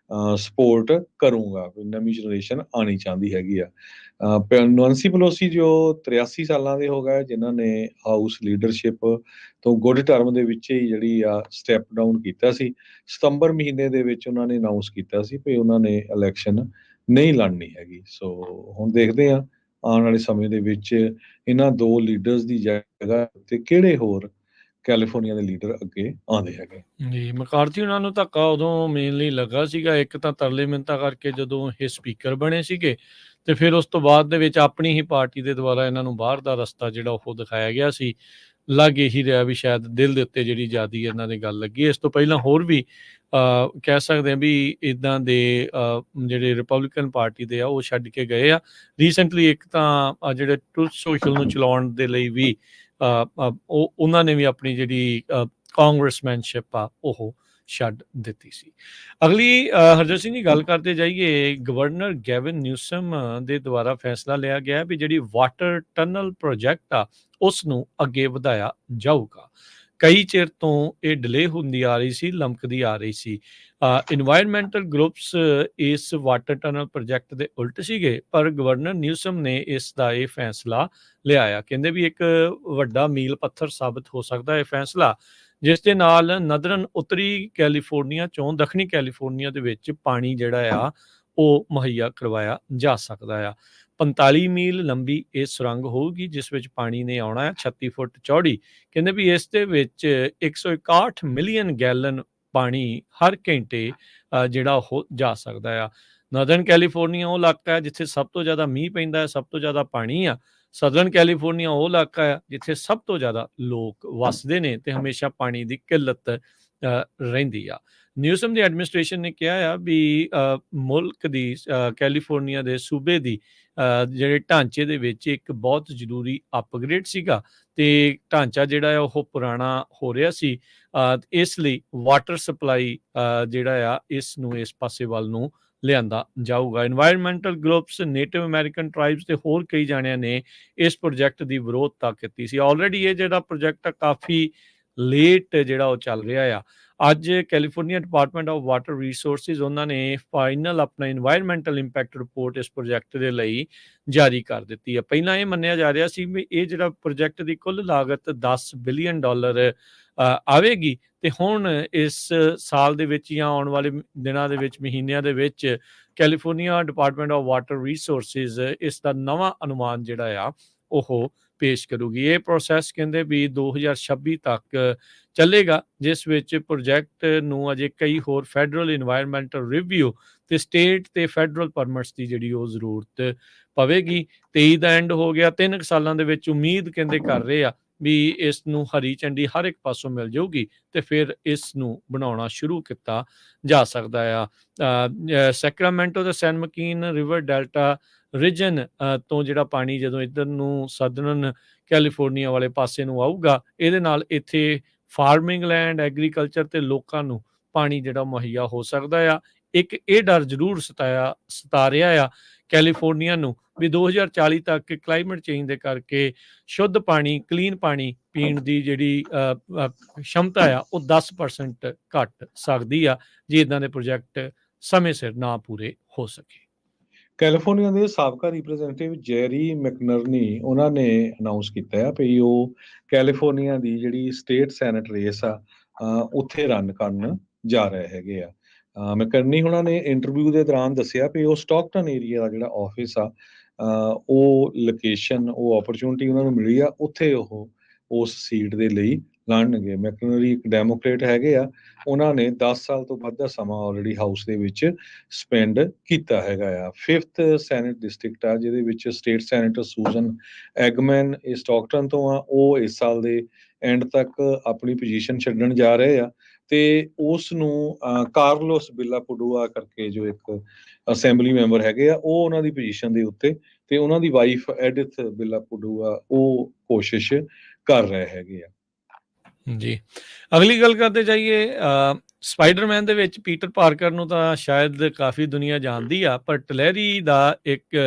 S2: ਸਪੋਰਟ ਕਰੂੰਗਾ, ਵੀ ਨਵੀਂ ਜਨਰੇਸ਼ਨ ਆਉਣੀ ਚਾਹੁੰਦੀ ਹੈਗੀ ਆ। ਨਾਂਸੀ ਪਲੋਸੀ ਜੋ 83 ਸਾਲਾਂ ਦੇ ਹੋ ਗਏ, ਜਿਨ੍ਹਾਂ ਨੇ ਹਾਊਸ ਲੀਡਰਸ਼ਿਪ ਤੋਂ ਗੁੱਡ ਟਰਮ ਦੇ ਵਿੱਚ ਹੀ ਜਿਹੜੀ ਆ ਸਟੈਪ ਡਾਊਨ ਕੀਤਾ ਸੀ। ਸਤੰਬਰ ਮਹੀਨੇ ਦੇ ਵਿੱਚ ਉਹਨਾਂ ਨੇ ਅਨਾਉਂਸ ਕੀਤਾ ਸੀ ਵੀ ਉਹਨਾਂ ਨੇ ਇਲੈਕਸ਼ਨ ਨਹੀਂ ਲੜਨੀ ਹੈਗੀ। ਸੋ ਹੁਣ ਦੇਖਦੇ ਆ ਆਉਣ ਵਾਲੇ ਸਮੇਂ ਦੇ ਵਿੱਚ ਇਹਨਾਂ ਦੋ ਲੀਡਰਸ ਦੀ ਜਗ੍ਹਾ ਤੇ ਕਿਹੜੇ ਹੋਰ ਕੈਲੀਫੋਰਨੀਆ ਦੇ ਲੀਡਰ ਅੱਗੇ ਆਉਂਦੇ ਹੈਗੇ।
S1: ਜੀ, ਮੈਕਾਰਥੀ ਉਹਨਾਂ ਨੂੰ ਧੱਕਾ ਉਦੋਂ ਮੇਨਲੀ ਲੱਗਾ ਸੀਗਾ, ਇੱਕ ਤਾਂ ਤਰਲੇ ਮਿੰਨਤਾਂ ਕਰਕੇ ਜਦੋਂ ਇਹ ਸਪੀਕਰ ਬਣੇ ਸੀਗੇ, ਤੇ ਫਿਰ ਉਸ ਤੋਂ ਬਾਅਦ ਦੇ ਵਿੱਚ ਆਪਣੀ ਹੀ ਪਾਰਟੀ ਦੇ ਦੁਆਰਾ ਇਹਨਾਂ ਨੂੰ ਬਾਹਰ ਦਾ ਰਸਤਾ ਜਿਹੜਾ ਉਹ ਦਿਖਾਇਆ ਗਿਆ ਸੀ। ਲੱਗ ਇਹੀ ਰਿਹਾ ਵੀ ਸ਼ਾਇਦ ਦਿਲ ਦੇ ਉੱਤੇ ਜਿਹੜੀ ਜ਼ਿਆਦੀ ਇਹਨਾਂ ਦੀ ਗੱਲ ਲੱਗੀ। ਇਸ ਤੋਂ ਪਹਿਲਾਂ ਹੋਰ ਵੀ ਕਹਿ ਸਕਦੇ ਹਾਂ ਵੀ ਇੱਦਾਂ ਦੇ ਜਿਹੜੇ ਰਿਪਬਲਿਕਨ ਪਾਰਟੀ ਦੇ ਆ ਉਹ ਛੱਡ ਕੇ ਗਏ ਆ। ਰੀਸੈਂਟਲੀ ਇੱਕ ਤਾਂ ਜਿਹੜੇ ਟਰੂਥ ਸੋਸ਼ਲ ਨੂੰ ਚਲਾਉਣ ਦੇ ਲਈ ਵੀ ਉਹਨਾਂ ਨੇ ਵੀ ਆਪਣੀ ਜਿਹੜੀ ਕਾਂਗਰਸਮੈਨਸ਼ਿਪ ਆ ਉਹ ਛੱਡ ਦਿੱਤੀ ਸੀ। ਅਗਲੀ ਹਰਜੋਤ ਸਿੰਘ ਜੀ ਗੱਲ ਕਰਦੇ ਜਾਈਏ, ਗਵਰਨਰ ਗੈਵਿਨ ਨਿਊਸਮ ਦੇ ਦੁਆਰਾ ਫੈਸਲਾ ਲਿਆ ਗਿਆ ਵੀ ਜਿਹੜੀ ਵਾਟਰ ਟਨਲ ਪ੍ਰੋਜੈਕਟ ਆ ਉਸ ਨੂੰ ਅੱਗੇ ਵਧਾਇਆ ਜਾਊਗਾ। ਕਈ ਚਿਰ ਤੋਂ ਇਹ ਡਿਲੇ ਹੁੰਦੀ ਆ ਰਹੀ ਸੀ, ਲਮਕਦੀ ਆ ਰਹੀ ਸੀ। ਇਨਵਾਇਰਮੈਂਟਲ ਗਰੁੱਪਸ ਇਸ ਵਾਟਰ ਟਨਲ ਪ੍ਰੋਜੈਕਟ ਦੇ ਉਲਟ ਸੀਗੇ, ਪਰ ਗਵਰਨਰ ਨਿਊਸਮ ਨੇ ਇਸ ਦਾ ਇਹ ਫੈਸਲਾ ਲਿਆ ਆ। ਕਹਿੰਦੇ ਵੀ ਇੱਕ ਵੱਡਾ ਮੀਲ ਪੱਥਰ ਸਾਬਤ ਹੋ ਸਕਦਾ ਇਹ ਫੈਸਲਾ, ਜਿਸ ਦੇ ਨਾਲ ਨਦਰਨ ਉੱਤਰੀ ਕੈਲੀਫੋਰਨੀਆ ਚੋਂ ਦੱਖਣੀ ਕੈਲੀਫੋਰਨੀਆ ਦੇ ਵਿੱਚ ਪਾਣੀ ਜਿਹੜਾ ਆ ਉਹ ਮੁਹੱਈਆ ਕਰਵਾਇਆ ਜਾ ਸਕਦਾ ਆ। 45 ਮੀਲ ਲੰਬੀ ਇਹ ਸੁਰੰਗ ਹੋਊਗੀ ਜਿਸ ਵਿੱਚ ਪਾਣੀ ਨੇ ਆਉਣਾ ਹੈ, 36 ਫੁੱਟ ਚੌੜੀ। ਕਹਿੰਦੇ ਵੀ ਇਸ ਦੇ ਵਿੱਚ 161 ਮਿਲੀਅਨ ਗੈਲਨ ਪਾਣੀ ਹਰ ਘੰਟੇ ਜਿਹੜਾ ਉਹ ਜਾ ਸਕਦਾ ਆ। ਨਦਰਨ ਕੈਲੀਫੋਰਨੀਆ ਉਹ ਇਲਾਕਾ ਹੈ ਜਿੱਥੇ ਸਭ ਤੋਂ ਜ਼ਿਆਦਾ ਮੀਂਹ ਪੈਂਦਾ ਹੈ, ਸਭ ਤੋਂ ਜ਼ਿਆਦਾ ਪਾਣੀ ਆ। ਸਦਰਨ ਕੈਲੀਫੋਰਨੀਆ ਉਹ ਇਲਾਕਾ ਹੈ ਜਿੱਥੇ ਸਭ ਤੋਂ ਜ਼ਿਆਦਾ ਲੋਕ ਵੱਸਦੇ ਨੇ ਤੇ ਹਮੇਸ਼ਾ ਪਾਣੀ ਦੀ ਕਿੱਲਤ ਰਹਿੰਦੀ ਆ। ਨਿਊਸਮ ਦੀ ਐਡਮਿਨਿਸਟ੍ਰੇਸ਼ਨ ਨੇ ਕਿਹਾ ਆ ਵੀ ਮੁਲਕ ਦੀ ਕੈਲੀਫੋਰਨੀਆ ਦੇ ਸੂਬੇ ਦੀ ਜਿਹੜੇ ਢਾਂਚੇ ਦੇ ਵਿੱਚ ਇੱਕ ਬਹੁਤ ਜ਼ਰੂਰੀ ਅਪਗ੍ਰੇਡ ਸੀਗਾ, ਤੇ ਢਾਂਚਾ ਜਿਹੜਾ ਆ ਉਹ ਪੁਰਾਣਾ ਹੋ ਰਿਹਾ ਸੀ। ਇਸ ਲਈ ਵਾਟਰ ਸਪਲਾਈ ਜਿਹੜਾ ਆ ਇਸ ਨੂੰ ਇਸ ਪਾਸੇ ਵੱਲ ਨੂੰ ਲਿਆਂਦਾ ਜਾਊਗਾ। Environmental groups, native American tribes ਤੇ ਹੋਰ ਕਈ ਜਾਣਿਆਂ ਨੇ ਇਸ ਪ੍ਰੋਜੈਕਟ ਦੀ ਵਿਰੋਧਤਾ ਕੀਤੀ ਸੀ। ਆਲਰੇਡੀ ਇਹ ਜਿਹੜਾ ਪ੍ਰੋਜੈਕਟ ਆ ਕਾਫੀ ਲੇਟ ਜਿਹੜਾ ਉਹ ਚੱਲ ਰਿਹਾ ਆ। ਅੱਜ California department of water resources ਉਹਨਾਂ ਨੇ ਫਾਈਨਲ ਆਪਣਾ ਇਨਵਾਇਰਮੈਂਟਲ ਇੰਪੈਕਟ ਰਿਪੋਰਟ ਇਸ ਪ੍ਰੋਜੈਕਟ ਦੇ ਲਈ ਜਾਰੀ ਕਰ ਦਿੱਤੀ ਹੈ। ਪਹਿਲਾਂ ਇਹ ਮੰਨਿਆ ਜਾ ਰਿਹਾ ਸੀ ਵੀ ਇਹ ਜਿਹੜਾ ਪ੍ਰੋਜੈਕਟ ਦੀ ਕੁੱਲ ਲਾਗਤ $10 ਬਿਲੀਅਨ ਆਵੇਗੀ, ਤੇ ਹੁਣ ਇਸ ਸਾਲ ਦੇ ਵਿੱਚ ਜਾਂ ਆਉਣ ਵਾਲੇ ਦਿਨਾਂ ਦੇ ਵਿੱਚ, ਮਹੀਨਿਆਂ ਦੇ ਵਿੱਚ California department of water resources ਇਸ ਦਾ ਨਵਾਂ ਅਨੁਮਾਨ ਜਿਹੜਾ ਆ ਉਹ ਪੇਸ਼ ਕਰੂਗੀ। ਇਹ ਪ੍ਰੋਸੈਸ ਕਹਿੰਦੇ ਵੀ 2026 ਤੱਕ ਚੱਲੇਗਾ, ਜਿਸ ਵਿੱਚ ਪ੍ਰੋਜੈਕਟ ਨੂੰ ਅਜੇ ਕਈ ਹੋਰ ਫੈਡਰਲ ਇਨਵਾਇਰਮੈਂਟਲ ਰਿਵਿਊ ਤੇ ਸਟੇਟ ਤੇ ਫੈਡਰਲ ਪਰਮਿਟਸ ਦੀ ਜਿਹੜੀ ਉਹ ਜ਼ਰੂਰਤ ਪਵੇਗੀ। 23 ਦਾ ਐਂਡ ਹੋ ਗਿਆ, 3 ਸਾਲਾਂ ਦੇ ਵਿੱਚ ਉਮੀਦ ਕਹਿੰਦੇ ਕਰ ਰਹੇ ਆ ਵੀ ਇਸ ਨੂੰ ਹਰੀ ਝੰਡੀ ਹਰ ਇੱਕ ਪਾਸੋਂ ਮਿਲ ਜਾਊਗੀ ਤੇ ਫਿਰ ਇਸ ਨੂੰ ਬਣਾਉਣਾ ਸ਼ੁਰੂ ਕੀਤਾ ਜਾ ਸਕਦਾ ਆ। ਸੈਕਰਾਮੈਂਟੋ ਤੇ ਸੈਨ ਮਕੀਨ ਰਿਵਰ ਡੈਲਟਾ ਰੀਜਨ ਤੋਂ ਜਿਹੜਾ ਪਾਣੀ ਜਦੋਂ ਇੱਧਰ ਨੂੰ ਸਦਰਨ ਕੈਲੀਫੋਰਨੀਆ ਵਾਲੇ ਪਾਸੇ ਨੂੰ ਆਊਗਾ, ਇਹਦੇ ਨਾਲ ਇੱਥੇ ਫਾਰਮਿੰਗ ਲੈਂਡ, ਐਗਰੀਕਲਚਰ ਤੇ ਲੋਕਾਂ ਨੂੰ ਪਾਣੀ ਜਿਹੜਾ ਮੁਹੱਈਆ ਹੋ ਸਕਦਾ ਆ। ਇੱਕ ਇਹ ਡਰ ਜ਼ਰੂਰ ਸਤਾ ਰਿਹਾ ਆ ਕੈਲੀਫੋਰਨੀਆ ਨੂੰ ਵੀ 2040 ਤੱਕ ਕਲਾਈਮੇਟ ਚੇਂਜ ਦੇ ਕਰਕੇ ਸ਼ੁੱਧ ਪਾਣੀ, ਕਲੀਨ ਪਾਣੀ ਪੀਣ ਦੀ ਜਿਹੜੀ ਸ਼ਮਤਾ ਆ ਉਹ 10% ਘਟ ਸਕਦੀ ਆ ਜੇ ਇਦਾਂ ਦੇ ਪ੍ਰੋਜੈਕਟ ਸਮੇਂ ਸਿਰ ਨਾ ਪੂਰੇ ਹੋ ਸਕੇ।
S2: ਕੈਲੀਫੋਰਨੀਆ ਦੇ ਸਾਬਕਾ ਰਿਪਰੈਜ਼ੈਂਟੇਟਿਵ ਜੈਰੀ ਮੈਕਨਰਨੀ ਉਹਨਾਂ ਨੇ ਅਨਾਉਂਸ ਕੀਤਾ ਹੈ ਵੀ ਉਹ ਕੈਲੀਫੋਰਨੀਆ ਦੀ ਜਿਹੜੀ ਸਟੇਟ ਸੈਨੇਟ ਰੇਸ ਆ ਉੱਥੇ ਰਨ ਕਰਨ ਜਾ ਰਹੇ ਹੈਗੇ ਆ। ਮੈਕਨਰਨੀ ਉਹਨਾਂ ਨੇ ਇੰਟਰਵਿਊ ਦੇ ਦੌਰਾਨ ਦੱਸਿਆ ਵੀ ਉਹ ਸਟਾਕਟਨ ਏਰੀਆ ਦਾ ਜਿਹੜਾ ਆਫਿਸ ਆ ਉਹ ਲੋਕੇਸ਼ਨ, ਉਹ ਓਪਰਚੁਨਿਟੀ ਉਹਨਾਂ ਨੂੰ ਮਿਲੀ ਆ, ਉੱਥੇ ਉਹ ਉਸ ਸੀਟ ਦੇ ਲਈ ਲੜਨਗੇ। ਮੈਕਨਰੀ ਇੱਕ ਡੈਮੋਕ੍ਰੇਟ ਹੈਗੇ ਆ, ਉਹਨਾਂ ਨੇ 10 ਸਾਲ ਤੋਂ ਵੱਧ ਦਾ ਸਮਾਂ ਆਲਰੇਡੀ ਹਾਊਸ ਦੇ ਵਿੱਚ ਸਪੈਂਡ ਕੀਤਾ ਹੈਗਾ ਆ। 5th ਸੈਨੇਟ ਡਿਸਟ੍ਰਿਕਟ ਆ ਜਿਹਦੇ ਵਿੱਚ ਸਟੇਟ ਸੈਨੇਟਰ ਸੂਜ਼ਨ ਐਗਮੈਨ ਇਹ ਸਟਾਕਟਨ ਤੋਂ ਆ, ਉਹ ਇਸ ਸਾਲ ਦੇ ਐਂਡ ਤੱਕ ਆਪਣੀ ਪੋਜੀਸ਼ਨ ਛੱਡਣ ਜਾ ਰਹੇ ਆ ਤੇ ਉਸ ਨੂੰ ਕਾਰਲੋਸ ਬਿੱਲਾ ਪੁਡੂਆ ਕਰਕੇ ਜੋ ਇੱਕ ਅਸੈਂਬਲੀ ਮੈਂਬਰ ਹੈਗੇ ਆ ਉਹ ਉਹਨਾਂ ਦੀ ਪੋਜੀਸ਼ਨ ਦੇ ਉੱਤੇ, ਤੇ ਉਹਨਾਂ ਦੀ ਵਾਈਫ ਐਡਿਥ ਬਿੱਲਾ ਪੁਡੂਆ ਉਹ ਕੋਸ਼ਿਸ਼ ਕਰ ਰਹੇ ਹੈਗੇ ਆ।
S1: ਜੀ, ਅਗਲੀ ਗੱਲ ਕਰਦੇ ਜਾਈਏ ਸਪਾਈਡਰਮੈਨ ਦੇ ਵਿੱਚ ਪੀਟਰ ਪਾਰਕਰ ਨੂੰ ਤਾਂ ਸ਼ਾਇਦ ਕਾਫੀ ਦੁਨੀਆ ਜਾਣਦੀ ਆ, ਪਰ ਟਲੈਰੀ ਦਾ ਇੱਕ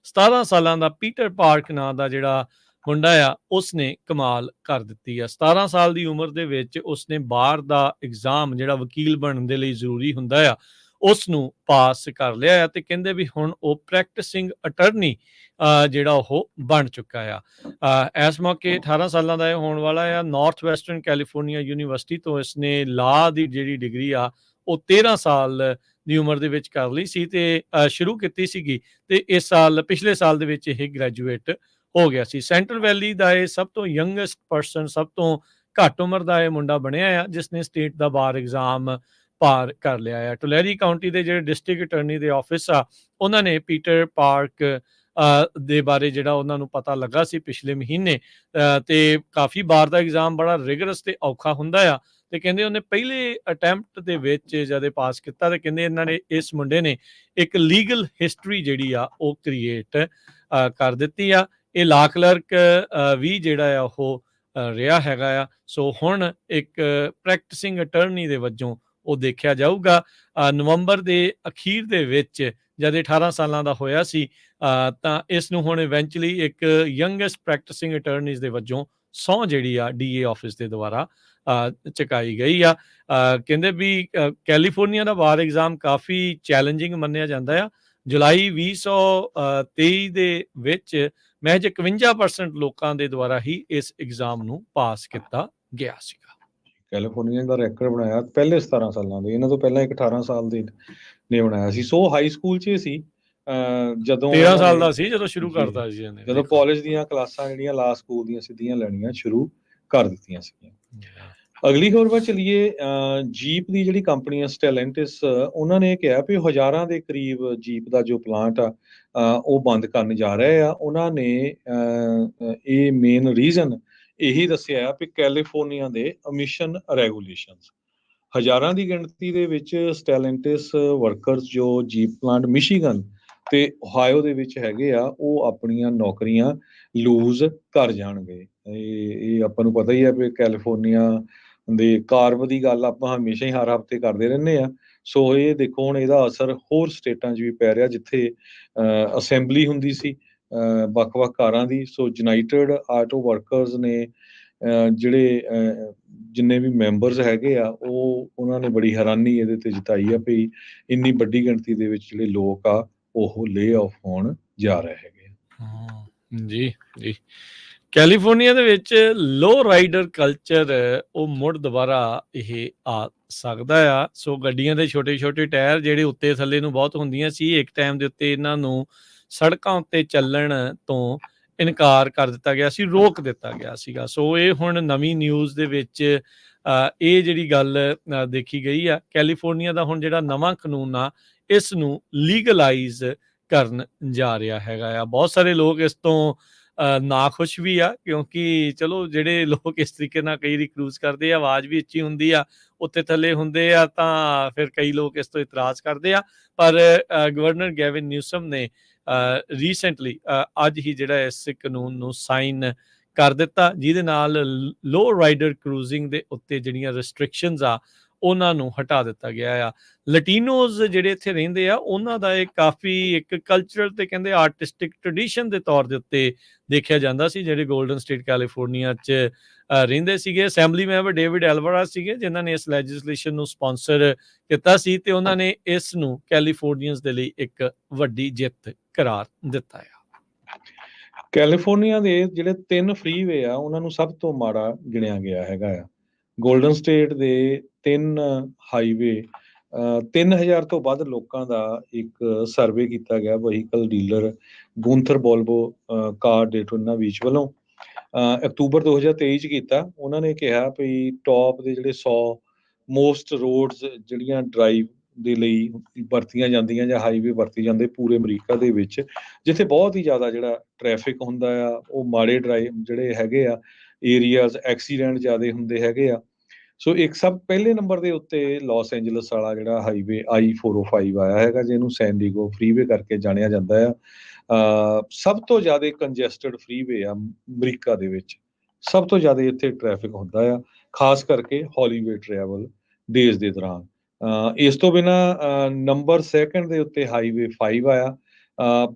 S1: 17 ਸਾਲਾਂ ਦਾ ਪੀਟਰ ਪਾਰਕ ਨਾਂ ਦਾ ਜਿਹੜਾ ਮੁੰਡਾ ਆ, ਉਸਨੇ ਕਮਾਲ ਕਰ ਦਿੱਤੀ ਆ। 17 ਸਾਲ ਦੀ ਉਮਰ ਦੇ ਵਿੱਚ ਉਸਨੇ ਬਾਰ ਦਾ ਐਗਜ਼ਾਮ ਜਿਹੜਾ ਵਕੀਲ ਬਣਨ ਦੇ ਲਈ ਜ਼ਰੂਰੀ ਹੁੰਦਾ ਆ, ਉਸ ਨੂੰ ਪਾਸ ਕਰ ਲਿਆ ਆ ਤੇ ਕਹਿੰਦੇ ਵੀ ਹੁਣ ਉਹ ਪ੍ਰੈਕਟਿਸਿੰਗ ਅਟਰਨੀ ਜਿਹੜਾ ਉਹ ਬਣ ਚੁੱਕਾ ਆ। ਇਸ ਮੌਕੇ 18 ਸਾਲਾਂ ਦਾ ਇਹ ਹੋਣ ਵਾਲਾ ਆ। ਨਾਰਥ ਵੈਸਟਰਨ ਕੈਲੀਫੋਰਨੀਆ ਯੂਨੀਵਰਸਿਟੀ ਤੋਂ ਇਸਨੇ ਲਾਅ ਦੀ ਜਿਹੜੀ ਡਿਗਰੀ ਆ ਉਹ 13 ਸਾਲ ਦੀ ਉਮਰ ਦੇ ਵਿੱਚ ਕਰ ਲਈ ਸੀ ਤੇ ਸ਼ੁਰੂ ਕੀਤੀ ਸੀਗੀ ਤੇ ਇਸ ਸਾਲ ਪਿਛਲੇ ਸਾਲ ਦੇ ਵਿੱਚ ਇਹ ਗ੍ਰੈਜੂਏਟ ਹੋ ਗਿਆ ਸੀ। ਸੈਂਟਰਲ ਵੈਲੀ ਦਾ ਇਹ ਸਭ ਤੋਂ ਯੰਗੈਸਟ ਪਰਸਨ, ਸਭ ਤੋਂ ਘੱਟ ਉਮਰ ਦਾ ਇਹ ਮੁੰਡਾ ਬਣਿਆ ਆ ਜਿਸਨੇ ਸਟੇਟ ਦਾ ਬਾਰ ਐਗਜ਼ਾਮ ਪਾਰ ਕਰ ਲਿਆ ਆ। ਟੁਲੈਰੀ ਕਾਉਂਟੀ ਦੇ ਜਿਹੜੇ ਡਿਸਟ੍ਰਿਕਟ ਅਟਰਨੀ ਦੇ ਆਫਿਸ ਆ, ਉਹਨਾਂ ਨੇ ਪੀਟਰ ਪਾਰਕ ਦੇ ਬਾਰੇ ਜਿਹੜਾ ਉਹਨਾਂ ਨੂੰ ਪਤਾ ਲੱਗਾ ਸੀ ਪਿਛਲੇ ਮਹੀਨੇ, ਤੇ ਕਾਫੀ ਬਾਰ ਦਾ ਐਗਜ਼ਾਮ ਬੜਾ ਰਿਗਰਸ ਤੇ ਔਖਾ ਹੁੰਦਾ ਆ ਤੇ ਕਹਿੰਦੇ ਉਹਨੇ ਪਹਿਲੇ ਅਟੈਂਪਟ ਦੇ ਵਿੱਚ ਜਦ ਇਹ ਪਾਸ ਕੀਤਾ ਤੇ ਕਹਿੰਦੇ ਇਹਨਾਂ ਨੇ ਇਸ ਮੁੰਡੇ ਨੇ ਇੱਕ ਲੀਗਲ ਹਿਸਟਰੀ ਜਿਹੜੀ ਆ ਉਹ ਕ੍ਰੀਏਟ ਕਰ ਦਿੱਤੀ ਆ। ਇਹ ਲਾ ਕਲਰਕ ਵੀ ਜਿਹੜਾ ਆ ਉਹ ਰਿਹਾ ਹੈਗਾ ਆ। ਸੋ ਹੁਣ ਇੱਕ ਪ੍ਰੈਕਟਿਸਿੰਗ ਅਟਰਨੀ ਦੇ ਵਜੋਂ ਉਹ ਦੇਖਿਆ ਜਾਊਗਾ। ਨਵੰਬਰ ਦੇ ਅਖੀਰ ਦੇ ਵਿੱਚ ਜਦ 18 ਸਾਲਾਂ ਦਾ ਹੋਇਆ ਸੀ ਤਾਂ ਇਸ ਨੂੰ ਹੁਣ ਇਵੈਂਚੁਅਲੀ ਇੱਕ ਯੰਗੈਸਟ ਪ੍ਰੈਕਟਿਸਿੰਗ ਅਟਰਨੀਜ਼ ਦੇ ਵਜੋਂ ਸਹੁੰ ਜਿਹੜੀ ਆ ਡੀਏ ਆਫਿਸ ਦੇ ਦੁਆਰਾ ਚੁਕਾਈ ਗਈ ਆ। ਕਹਿੰਦੇ ਵੀ ਕੈਲੀਫੋਰਨੀਆ ਦਾ ਬਾਰ ਐਗਜ਼ਾਮ ਕਾਫੀ ਚੈਲੰਜਿੰਗ ਮੰਨਿਆ ਜਾਂਦਾ ਆ। ਜੁਲਾਈ 2023 ਦੇ ਵਿੱਚ ਮਹਿਜ 51% ਲੋਕਾਂ ਦੇ ਦੁਆਰਾ ਹੀ ਇਸ ਐਗਜ਼ਾਮ ਨੂੰ ਪਾਸ ਕੀਤਾ ਗਿਆ ਸੀਗਾ।
S2: ਕੈਲੀਫੋਰਨੀਆ ਦਾ ਰੈਕੋਰਡ ਬਣਾਇਆ ਪਹਿਲੇ 17 ਸਾਲਾਂ ਦੇ, ਇਹਨਾਂ ਤੋਂ ਪਹਿਲਾਂ ਇੱਕ 18 ਸਾਲ ਦੇ ਨੇ ਬਣਾਇਆ ਸੀ। ਸੋ ਹਾਈ ਸਕੂਲ 'ਚ ਸੀ ਜਦੋਂ
S1: 13 ਸਾਲ ਦਾ ਸੀ ਜਦੋਂ ਸ਼ੁਰੂ ਕਰਤਾ ਸੀ ਇਹਨੇ।
S2: ਜਦੋਂ ਕਾਲਜ ਦੀਆਂ ਕਲਾਸਾਂ ਜਿਹੜੀਆਂ ਲਾ ਸਕੂਲ ਦੀਆਂ ਸਿੱਧੀਆਂ ਲੈਣੀਆਂ ਸ਼ੁਰੂ ਕਰ ਦਿੱਤੀਆਂ ਸੀਗੀਆਂ। ਅਗਲੀ ਖਬਰ ਵੱਲ ਚਲੀਏ। ਜੀਪ ਦੀ ਜਿਹੜੀ ਕੰਪਨੀ ਹੈ ਸਟੈਲੈਂਟਿਸ, ਉਹਨਾਂ ਨੇ ਕਿਹਾ ਵੀ ਹਜ਼ਾਰਾਂ ਦੇ ਕਰੀਬ ਜੀਪ ਦਾ ਜੋ ਪਲਾਂਟ ਆ ਉਹ ਬੰਦ ਕਰਨ ਜਾ ਰਹੇ ਆ। ਉਹਨਾਂ ਨੇ ਇਹ ਮੇਨ ਰੀਜ਼ਨ ਇਹੀ ਦੱਸਿਆ ਵੀ ਕੈਲੀਫੋਰਨੀਆ ਦੇ ਐਮਿਸ਼ਨ ਰੈਗੂਲੇਸ਼ਨਸ। ਹਜ਼ਾਰਾਂ ਦੀ ਗਿਣਤੀ ਦੇ ਵਿੱਚ ਸਟੈਲੈਂਟਿਸ ਵਰਕਰਸ ਜੋ ਜੀਪ ਪਲਾਂਟ ਮਿਸ਼ੀਗਨ ਤੇ ਓਹਾਇਓ ਦੇ ਵਿੱਚ ਹੈਗੇ ਆ, ਉਹ ਆਪਣੀਆਂ ਨੌਕਰੀਆਂ ਲੂਜ਼ ਕਰ ਜਾਣਗੇ। ਇਹ ਆਪਾਂ ਨੂੰ ਪਤਾ ਹੀ ਹੈ ਵੀ ਕੈਲੀਫੋਰਨੀਆ ਦੇ ਕਾਰਬ ਦੀ ਗੱਲ ਆਪਾਂ ਹਮੇਸ਼ਾ ਹੀ ਹਰ ਹਫ਼ਤੇ ਕਰਦੇ ਰਹਿੰਦੇ ਆ। ਸੋ ਇਹ ਦੇਖੋ ਹੁਣ ਇਹਦਾ ਅਸਰ ਹੋਰ ਸਟੇਟਾਂ 'ਚ ਵੀ ਪੈ ਰਿਹਾ ਜਿੱਥੇ ਅਸੈਂਬਲੀ ਹੁੰਦੀ ਸੀ ਵੱਖ-ਵੱਖ ਕਾਰਾਂ ਦੀ। ਸੋ ਯੂਨਾਈਟਿਡ ਆਟੋ ਵਰਕਰਸ ਨੇ ਜਿਹੜੇ ਜਿੰਨੇ ਵੀ ਮੈਂਬਰਸ ਹੈਗੇ ਆ ਉਹਨਾਂ ਨੇ ਬੜੀ ਹੈਰਾਨੀ ਇਹਦੇ ਤੇ ਜਤਾਈ ਆ ਵੀ ਇੰਨੀ ਵੱਡੀ ਗਿਣਤੀ ਦੇ ਵਿੱਚ ਜਿਹੜੇ ਲੋਕ ਆ ਉਹ ਲੇ ਆਫ ਹੋਣ ਜਾ ਰਹੇ ਹੈਗੇ।
S1: ਜੀ ਜੀ, ਕੈਲੀਫੋਰਨੀਆ ਦੇ ਵਿੱਚ ਲੋ ਰਾਈਡਰ ਕਲਚਰ ਉਹ ਮੁੜ ਦੁਬਾਰਾ ਇਹ ਆ ਸਕਦਾ ਆ। ਸੋ ਗੱਡੀਆਂ ਦੇ ਛੋਟੇ-ਛੋਟੇ ਟਾਇਰ ਜਿਹੜੇ ਉੱਤੇ ਥੱਲੇ ਨੂੰ ਬਹੁਤ ਹੁੰਦੀਆਂ ਸੀ, ਇੱਕ ਟਾਈਮ ਦੇ ਉੱਤੇ ਇਹਨਾਂ ਨੂੰ ਸੜਕਾਂ ਉੱਤੇ ਚੱਲਣ ਤੋਂ ਇਨਕਾਰ ਕਰ ਦਿੱਤਾ ਗਿਆ ਸੀ, ਰੋਕ ਦਿੱਤਾ ਗਿਆ ਸੀਗਾ। ਸੋ ਇਹ ਹੁਣ ਨਵੀਂ ਨਿਊਜ਼ ਦੇ ਵਿੱਚ ਇਹ ਜਿਹੜੀ ਗੱਲ ਦੇਖੀ ਗਈ ਆ। ਕੈਲੀਫੋਰਨੀਆ ਦਾ ਹੁਣ ਜਿਹੜਾ ਨਵਾਂ ਕਾਨੂੰਨ ਆ ਇਸ ਨੂੰ ਲੀਗਲਾਈਜ਼ ਕਰਨ ਜਾ ਰਿਹਾ ਹੈਗਾ ਆ। ਬਹੁਤ ਸਾਰੇ ਲੋਕ ਇਸ ਤੋਂ ਨਾਖੁਸ਼ ਵੀ ਆ ਕਿਉਂਕਿ ਚਲੋ ਜਿਹੜੇ ਲੋਕ ਇਸ ਤਰੀਕੇ ਨਾਲ ਕਈ ਵਾਰੀ ਕਰੂਜ਼ ਕਰਦੇ ਆ, ਆਵਾਜ਼ ਵੀ ਉੱਚੀ ਹੁੰਦੀ ਆ, ਉੱਤੇ ਥੱਲੇ ਹੁੰਦੇ ਆ, ਤਾਂ ਫਿਰ ਕਈ ਲੋਕ ਇਸ ਤੋਂ ਇਤਰਾਜ਼ ਕਰਦੇ ਆ। ਪਰ ਗਵਰਨਰ ਗੈਵਿਨ ਨਿਊਸਮ ਨੇ ਰੀਸੈਂਟਲੀ ਅੱਜ ਹੀ ਜਿਹੜਾ ਇਸ ਕਾਨੂੰਨ ਨੂੰ ਸਾਈਨ ਕਰ ਦਿੱਤਾ, ਜਿਹਦੇ ਨਾਲ ਲੋ ਰਾਈਡਰ ਕਰੂਜ਼ਿੰਗ ਦੇ ਉੱਤੇ ਜਿਹੜੀਆਂ ਰਿਸਟ੍ਰਿਕਸ਼ਨਸ ਆ ਉਹਨਾਂ ਨੂੰ ਹਟਾ ਦਿੱਤਾ ਗਿਆ ਆ। ਲਟੀਨੋਜ਼ ਜਿਹੜੇ ਇੱਥੇ ਰਹਿੰਦੇ ਆ ਉਹਨਾਂ ਦਾ ਇਹ ਕਾਫੀ ਇੱਕ ਕਲਚਰਲ ਤੇ ਕਹਿੰਦੇ ਆਰਟਿਸਟਿਕ ਟ੍ਰੈਡੀਸ਼ਨ ਦੇ ਤੌਰ ਦੇ ਉੱਤੇ ਦੇਖਿਆ ਜਾਂਦਾ ਸੀ, ਜਿਹੜੇ ਗੋਲਡਨ ਸਟੇਟ ਕੈਲੀਫੋਰਨੀਆ 'ਚ ਰਹਿੰਦੇ ਸੀਗੇ। ਅਸੈਂਬਲੀ ਮੈਂਬਰ ਡੇਵਿਡ ਐਲਵਰਾਜ਼ ਸੀਗੇ ਜਿਨ੍ਹਾਂ ਨੇ ਇਸ ਲੈਜਿਸਲੇਸ਼ਨ ਨੂੰ ਸਪਾਂਸਰ ਕੀਤਾ ਸੀ ਤੇ ਉਹਨਾਂ ਨੇ ਇਸ ਨੂੰ ਕੈਲੀਫੋਰਨੀਅਨਸ ਦੇ ਲਈ ਇੱਕ ਵੱਡੀ ਜਿੱਤ ਕਰਾਰ ਦਿੱਤਾ ਆ।
S2: ਕੈਲੀਫੋਰਨੀਆ ਦੇ ਜਿਹੜੇ 3 ਫ੍ਰੀਵੇ ਆ ਉਹਨਾਂ ਨੂੰ ਸਭ ਤੋਂ ਮਾੜਾ ਗਿਣਿਆ ਗਿਆ ਹੈਗਾ ਆ। ਗੋਲਡਨ ਸਟੇਟ ਦੇ 3 ਹਾਈਵੇ 3000 ਤੋਂ ਵੱਧ ਲੋਕਾਂ ਦਾ ਇੱਕ ਸਰਵੇ ਕੀਤਾ ਗਿਆ ਵਹੀਕਲ ਡੀਲਰ ਗੁੰਥਰ ਬੋਲਬੋ ਕਾਰ ਡੇਟੋਨਾ ਬੀਚ ਵੱਲੋਂ ਅਕਤੂਬਰ 2023 'ਚ ਕੀਤਾ। ਉਹਨਾਂ ਨੇ ਕਿਹਾ ਵੀ ਟੌਪ ਦੇ ਜਿਹੜੇ 100 ਮੋਸਟ ਰੋਡਸ ਜਿਹੜੀਆਂ ਡਰਾਈਵ ਦੇ ਲਈ ਵਰਤੀਆਂ ਜਾਂਦੀਆਂ ਜਾਂ ਹਾਈਵੇ ਵਰਤੇ ਜਾਂਦੇ ਪੂਰੇ ਅਮਰੀਕਾ ਦੇ ਵਿੱਚ, ਜਿੱਥੇ ਬਹੁਤ ਹੀ ਜ਼ਿਆਦਾ ਜਿਹੜਾ ਟ੍ਰੈਫਿਕ ਹੁੰਦਾ ਆ, ਉਹ ਮਾੜੇ ਡਰਾਈਵ ਜਿਹੜੇ ਹੈਗੇ ਆ ਏਰੀਆਜ਼, ਐਕਸੀਡੈਂਟ ਜ਼ਿਆਦਾ ਹੁੰਦੇ ਹੈਗੇ ਆ। ਸੋ ਇੱਕ ਸਭ ਪਹਿਲੇ ਨੰਬਰ ਦੇ ਉੱਤੇ ਲਾਸ ਐਂਜਲਸ ਵਾਲਾ ਜਿਹੜਾ ਹਾਈਵੇ I-405 ਆਇਆ ਹੈਗਾ, ਜਿਹਨੂੰ ਸੈਨ ਡਿਏਗੋ ਫ੍ਰੀਵੇ ਕਰਕੇ ਜਾਣਿਆ ਜਾਂਦਾ ਆ। ਸਭ ਤੋਂ ਜ਼ਿਆਦਾ ਕੰਜੈਸਟਡ ਫ੍ਰੀਵੇ ਆ ਅਮਰੀਕਾ ਦੇ ਵਿੱਚ, ਸਭ ਤੋਂ ਜ਼ਿਆਦਾ ਇੱਥੇ ਟ੍ਰੈਫਿਕ ਹੁੰਦਾ ਆ, ਖਾਸ ਕਰਕੇ ਹੌਲੀਵੇ ਟਰੈਵਲ ਡੇਜ਼ ਦੇ ਦੌਰਾਨ। ਇਸ ਤੋਂ ਬਿਨਾਂ ਨੰਬਰ 2 ਦੇ ਉੱਤੇ ਹਾਈਵੇ 5 ਆਇਆ।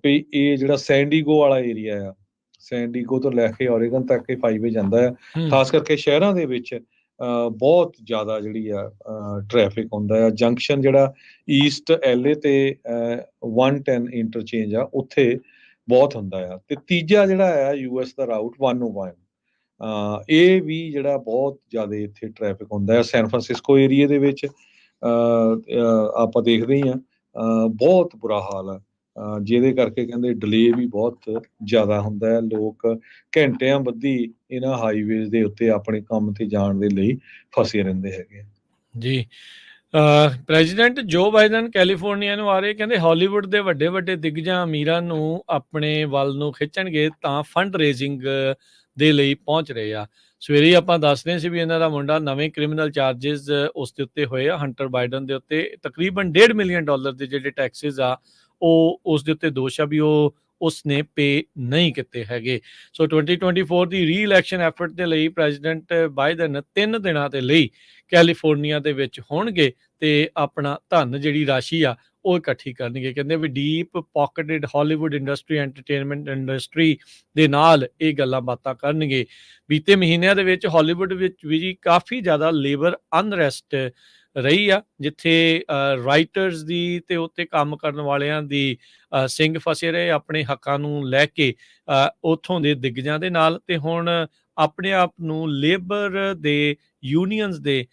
S2: ਵੀ ਇਹ ਜਿਹੜਾ ਸੈਂਡੀਗੋ ਵਾਲਾ ਏਰੀਆ ਆ, ਸੈਂਡੀਗੋ ਤੋਂ ਲੈ ਕੇ ਓਰੇਗਨ ਤੱਕ ਇਹ 5 ਜਾਂਦਾ ਆ।
S1: ਹੂੰ
S2: ਖਾਸ ਕਰਕੇ ਸ਼ਹਿਰਾਂ ਦੇ ਵਿੱਚ ਬਹੁਤ ਜ਼ਿਆਦਾ ਜਿਹੜੀ ਆ ਟ੍ਰੈਫਿਕ ਹੁੰਦਾ ਆ। ਜੰਕਸ਼ਨ ਜਿਹੜਾ ਈਸਟ LA ਤੇ 110 ਇੰਟਰਚੇਂਜ ਆ, ਉੱਥੇ ਬਹੁਤ ਹੁੰਦਾ ਆ। ਤੇ ਤੀਜਾ ਜਿਹੜਾ ਆ US ਦਾ ਰਾਊਟ 101, ਇਹ ਵੀ ਜਿਹੜਾ ਬਹੁਤ ਜ਼ਿਆਦਾ ਇੱਥੇ ਟ੍ਰੈਫਿਕ ਹੁੰਦਾ ਆ। ਸੈਨ ਫਰਾਂਸਿਸਕੋ ਏਰੀਏ ਦੇ ਵਿੱਚ ਆਪਾਂ ਦੇਖਦੇ ਹੀ ਆ ਬਹੁਤ ਬੁਰਾ ਹਾਲ ਆ। ਜਿਹਦੇ ਕਰਕੇ ਕਹਿੰਦੇ ਡਿਲੇ ਵੀ ਬਹੁਤ ਜ਼ਿਆਦਾ ਹੁੰਦਾ ਹੈ। ਲੋਕ ਘੰਟਿਆਂ ਬੱਧੀ ਇਹਨਾਂ ਹਾਈਵੇਜ਼ ਦੇ ਉੱਤੇ ਆਪਣੇ ਕੰਮ ਤੇ ਜਾਣ ਦੇ ਲਈ ਫਸੇ ਰਹਿੰਦੇ ਹੈਗੇ।
S1: ਜੀ ਪ੍ਰੈਜ਼ੀਡੈਂਟ ਜੋ ਬਾਈਡਨ ਕੈਲੀਫੋਰਨੀਆ ਨੂੰ ਆ ਰਹੇ, ਕਹਿੰਦੇ ਹਾਲੀਵੁੱਡ ਦੇ ਵੱਡੇ ਵੱਡੇ ਦਿੱਗਜਾਂ ਅਮੀਰਾਂ ਨੂੰ ਆਪਣੇ ਵੱਲ ਨੂੰ ਖਿੱਚਣਗੇ ਤਾਂ ਫੰਡ ਰੇਜ਼ਿੰਗ ਦੇ ਲਈ ਪਹੁੰਚ ਰਹੇ ਆ। ਸਵੇਰੇ ਆਪਾਂ ਦੱਸਦੇ ਸੀ ਵੀ ਇਹਨਾਂ ਦਾ ਮੁੰਡਾ ਨਵੇਂ ਕ੍ਰਿਮੀਨਲ ਚਾਰजेस ਉਸ ਦੇ ਉੱਤੇ ਹੋਏ ਆ। ਹੰਟਰ ਬਾਈਡਨ ਦੇ ਉੱਤੇ ਤਕਰੀਬਨ $1.5 ਮਿਲੀਅਨ ਦੇ ਜਿਹੜੇ ਟੈਕਸਿਸ ਆ ਉਹ ਉਸ ਦੇ ਉੱਤੇ ਦੋਸ਼ ਆ ਵੀ ਉਹ ਉਸਨੇ ਪੇ ਨਹੀਂ ਕੀਤੇ ਹੈਗੇ। ਸੋ 2024 ਦੀ ਰੀ-ਇਲੈਕਸ਼ਨ ਐਫਰਟ ਦੇ ਲਈ ਪ੍ਰੈਜ਼ੀਡੈਂਟ ਬਾਈਡਨ 3 ਦਿਨਾਂ ਦੇ ਲਈ ਕੈਲੀਫੋਰਨੀਆ ਦੇ ਵਿੱਚ ਹੋਣਗੇ ਤੇ ਆਪਣਾ ਧਨ ਜਿਹੜੀ ਰਾਸ਼ੀ ਆ ਉਹ ਇਕੱਠੀ ਕਰਨਗੇ। ਕਹਿੰਦੇ ਵੀ deep pocketed Hollywood industry, entertainment industry ਦੇ ਨਾਲ ਇਹ ਗੱਲਾਂ ਬਾਤਾਂ ਕਰਨਗੇ। ਬੀਤੇ ਮਹੀਨਿਆਂ ਦੇ ਵਿੱਚ ਹਾਲੀਵੁੱਡ ਵਿੱਚ ਵੀ ਜੀ ਕਾਫੀ ਜ਼ਿਆਦਾ ਲੇਬਰ ਅਨਰੈਸਟ ਰਹੀ ਆ, ਜਿੱਥੇ ਰਾਈਟਰਸ ਦੀ ਤੇ ਉੱਤੇ ਕੰਮ ਕਰਨ ਵਾਲਿਆਂ ਦੀ ਸਿੰਘ ਫਸੇ ਰਹੇ ਆਪਣੇ ਹੱਕਾਂ ਨੂੰ ਲੈ ਕੇ ਉੱਥੋਂ ਦੇ ਦਿੱਗਜਾਂ ਦੇ ਨਾਲ। ਤੇ ਹੁਣ ਆਪਣੇ ਆਪ ਨੂੰ ਲੇਬਰ ਦੇ ਯੂਨੀਅਨਸ ਦੇ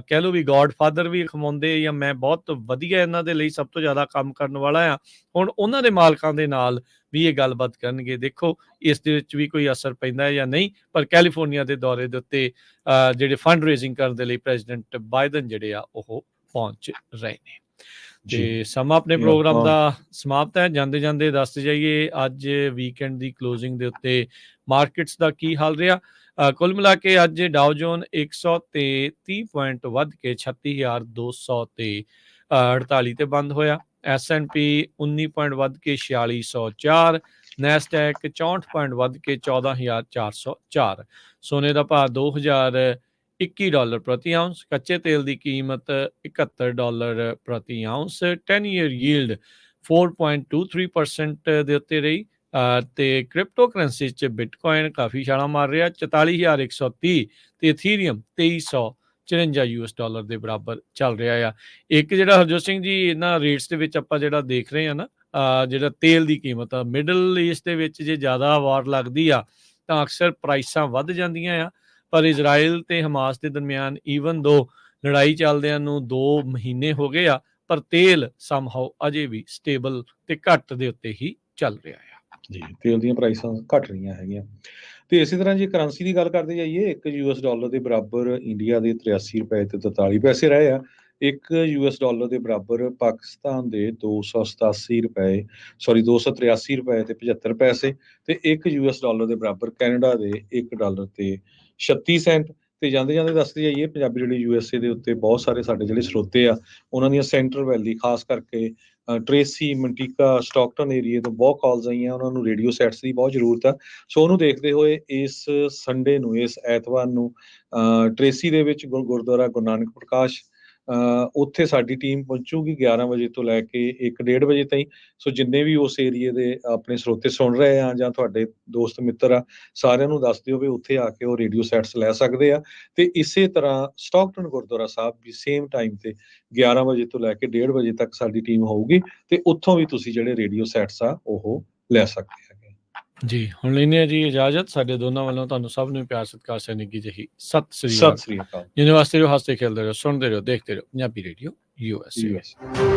S1: ਕਹਿ ਲਓ ਵੀ ਗॉडफादर ਵੀ ਖਮਾਉਂਦੇ ਜਾਂ ਮੈਂ ਬਹੁਤ ਵਧੀਆ ਇਹਨਾਂ ਦੇ ਲਈ ਸਭ ਤੋਂ ਜ਼ਿਆਦਾ ਕੰਮ ਕਰਨ ਵਾਲਾ ਆ। ਹੁਣ ਉਹਨਾਂ ਦੇ ਮਾਲਕਾਂ ਦੇ ਨਾਲ ਵੀ ਇਹ ਗੱਲਬਾਤ ਕਰਨਗੇ। ਦੇਖੋ ਇਸ ਦੇ ਵਿੱਚ ਵੀ ਕੋਈ ਅਸਰ ਪੈਂਦਾ ਹੈ ਜਾਂ ਨਹੀਂ, ਪਰ ਕੈਲੀਫੋਰਨੀਆ ਦੇ ਦੌਰੇ ਦੇ ਉੱਤੇ ਜਿਹੜੇ ਫੰਡ ਰੇਜ਼ਿੰਗ ਕਰਨ ਦੇ ਲਈ ਪ੍ਰੈਜ਼ੀਡੈਂਟ ਬਾਈਡਨ ਜਿਹੜੇ ਆ ਉਹ ਪਹੁੰਚ ਰਹੇ ਨੇ। ਤੇ ਸਮਾਂ ਆਪਣੇ ਪ੍ਰੋਗਰਾਮ ਦਾ ਸਮਾਪਤ ਹੈ। ਜਾਂਦੇ ਜਾਂਦੇ ਦੱਸਦੇ ਜਾਈਏ ਅੱਜ ਵੀਕਐਂਡ ਦੀ ਕਲੋਜ਼ਿੰਗ ਦੇ ਉੱਤੇ ਮਾਰਕੀਟਸ ਦਾ ਕੀ ਹਾਲ ਰਿਹਾ। ਕੁੱਲ ਮਿਲਾ ਕੇ ਅੱਜ ਡਾਓ ਜੋਨ 100 ਤੇ 30 ਪੁਆਇੰਟ ਵੱਧ ਕੇ 36,200 ਤੇ 48 ਤੇ ਬੰਦ ਹੋਇਆ। S&P 19 ਪੁਆਇੰਟ ਵੱਧ ਕੇ 4604, ਨੈਸਡੈਕ 64 ਪੁਆਇੰਟ ਵੱਧ ਕੇ 14,404। ਸੋਨੇ ਦਾ ਭਾਅ $2,021 ਪ੍ਰਤੀ ਆਉਂਸ। ਕੱਚੇ ਤੇਲ ਦੀ ਕੀਮਤ $71 ਪ੍ਰਤੀ ਆਉਂਸ। 10 ਈਅਰ ਯੀਲਡ 4.23% ਦੇ ਉੱਤੇ ਰਹੀ। ਤੇ ਕ੍ਰਿਪਟੋ ਕਰੰਸੀ 'ਚ ਬਿਟਕੋਇਨ ਕਾਫੀ ਛਾਲਾਂ ਮਾਰ ਰਿਹਾ, 44,130 ਤੇ ਇਥੀਰੀਅਮ 2354 US ਦੇ ਬਰਾਬਰ ਚੱਲ ਰਿਹਾ ਆ। ਇੱਕ ਜਿਹੜਾ ਹਰਜੋਤ ਸਿੰਘ ਜੀ ਇਹਨਾਂ ਰੇਟਸ ਦੇ ਵਿੱਚ ਆਪਾਂ ਜਿਹੜਾ ਦੇਖ ਰਹੇ ਆ ਨਾ, ਜਿਹੜਾ ਤੇਲ ਦੀ ਕੀਮਤ ਆ ਮਿਡਲ ਈਸਟ ਦੇ ਵਿੱਚ ਜੇ ਜ਼ਿਆਦਾ ਵਾਰ ਲੱਗਦੀ ਆ ਤਾਂ ਅਕਸਰ ਪ੍ਰਾਈਸਾਂ ਵੱਧ ਜਾਂਦੀਆਂ ਆ। ਪਰ ਇਜ਼ਰਾਈਲ ਤੇ ਹਮਾਸ ਦੇ ਦਰਮਿਆਨ ਈਵਨ ਦੋ ਲੜਾਈ ਚੱਲਦਿਆਂ ਨੂੰ 2 ਮਹੀਨੇ ਹੋ ਗਏ ਆ, ਪਰ ਤੇਲ ਸਮਹਾਉ ਅਜੇ ਵੀ ਸਟੇਬਲ ਤੇ ਘੱਟ ਦੇ ਉੱਤੇ ਹੀ ਚੱਲ ਰਿਹਾ ਆ।
S2: ਜੀ, ਤੇਲ ਦੀਆਂ ਪ੍ਰਾਈਸਾਂ ਘਟ ਰਹੀਆਂ ਹੈਗੀਆਂ। ਤੇ ਇਸੇ ਤਰ੍ਹਾਂ ਜੇ ਕਰੰਸੀ ਦੀ ਗੱਲ ਕਰਦੇ ਜਾਈਏ, $1 ਦੇ ਬਰਾਬਰ ਇੰਡੀਆ ਦੇ 83 ਰੁਪਏ ਤੇ 43 ਪੈਸੇ ਰਹੇ ਆ। $1 ਦੇ ਬਰਾਬਰ ਪਾਕਿਸਤਾਨ ਦੇ 283 ਰੁਪਏ ਤੇ 75 ਪੈਸੇ ਤੇ $1 ਦੇ ਬਰਾਬਰ ਕੈਨੇਡਾ ਦੇ $1 ਤੇ 36 ਸੈਂਟ। ਤੇ ਜਾਂਦੇ ਜਾਂਦੇ ਦੱਸਦੇ ਜਾਈਏ ਪੰਜਾਬੀ ਜਿਹੜੀ USA ਦੇ ਉੱਤੇ ਬਹੁਤ ਸਾਰੇ ਸਾਡੇ ਜਿਹੜੇ ਸਰੋਤੇ ਆ ਉਹਨਾਂ ਦੀਆਂ ਸੈਂਟਰਲ ਵੈਲੀ ਖਾਸ ਕਰਕੇ ਟ੍ਰੇਸੀ, ਮੰਟੀਕਾ, ਸਟਾਕਟਨ ਏਰੀਏ ਤੋਂ ਬਹੁਤ ਕਾਲਸ ਆਈਆਂ। ਉਹਨਾਂ ਨੂੰ ਰੇਡੀਓ ਸੈਟਸ ਦੀ ਬਹੁਤ ਜ਼ਰੂਰਤ ਆ। ਸੋ ਉਹਨੂੰ ਦੇਖਦੇ ਹੋਏ ਇਸ ਸੰਡੇ ਨੂੰ, ਇਸ ਐਤਵਾਰ ਨੂੰ ਟ੍ਰੇਸੀ ਦੇ ਵਿੱਚ ਗੁਰਦੁਆਰਾ ਗੁਰੂ ਨਾਨਕ ਪ੍ਰਕਾਸ਼ ਉੱਥੇ ਸਾਡੀ ਟੀਮ ਪਹੁੰਚੂਗੀ 11 ਵਜੇ ਤੋਂ ਲੈ ਕੇ 1-1:30 ਵਜੇ ਤਾਈਂ। ਸੋ ਜਿੰਨੇ ਵੀ ਉਸ ਏਰੀਏ ਦੇ ਆਪਣੇ ਸਰੋਤੇ ਸੁਣ ਰਹੇ ਆ ਜਾਂ ਤੁਹਾਡੇ ਦੋਸਤ ਮਿੱਤਰ ਆ, ਸਾਰਿਆਂ ਨੂੰ ਦੱਸ ਦਿਓ ਵੀ ਉੱਥੇ ਆ ਕੇ ਉਹ ਰੇਡੀਓ ਸੈਟਸ ਲੈ ਸਕਦੇ ਆ। ਤੇ ਇਸੇ ਤਰ੍ਹਾਂ ਸਟਾਕਟਨ ਗੁਰਦੁਆਰਾ ਸਾਹਿਬ ਵੀ ਸੇਮ ਟਾਈਮ ਤੇ 11 ਵਜੇ ਤੋਂ ਲੈ ਕੇ 1:30 ਵਜੇ ਤੱਕ ਸਾਡੀ ਟੀਮ ਹੋਊਗੀ ਤੇ ਉੱਥੋਂ ਵੀ ਤੁਸੀਂ ਜਿਹੜੇ ਰੇਡੀਓ ਸੈਟਸ ਆ ਉਹ ਲੈ ਸਕਦੇ ਹੈਗੇ। ਜੀ
S1: ਹੁਣ ਲੈਂਦੇ ਆ ਜੀ ਇਜਾਜ਼ਤ। ਸਾਡੇ ਦੋਨਾਂ ਵੱਲੋਂ ਤੁਹਾਨੂੰ ਸਭ ਨੂੰ ਪਿਆਰ ਸਤਿਕਾਰ ਸਨੇਹੀ ਜਿਹੀ ਸਤਿ ਸ੍ਰੀ
S2: ਸਤਿ ਸ੍ਰੀ ਅਕਾਲ।
S1: ਜਿਹਦੇ ਵਾਸਤੇ ਰਹੋ, ਹੱਸਦੇ ਖੇਲਦੇ ਰਹੋ, ਸੁਣਦੇ ਰਹੋ, ਦੇਖਦੇ ਰਹੋ ਪੰਜਾਬੀ ਰੇਡੀਓ USA।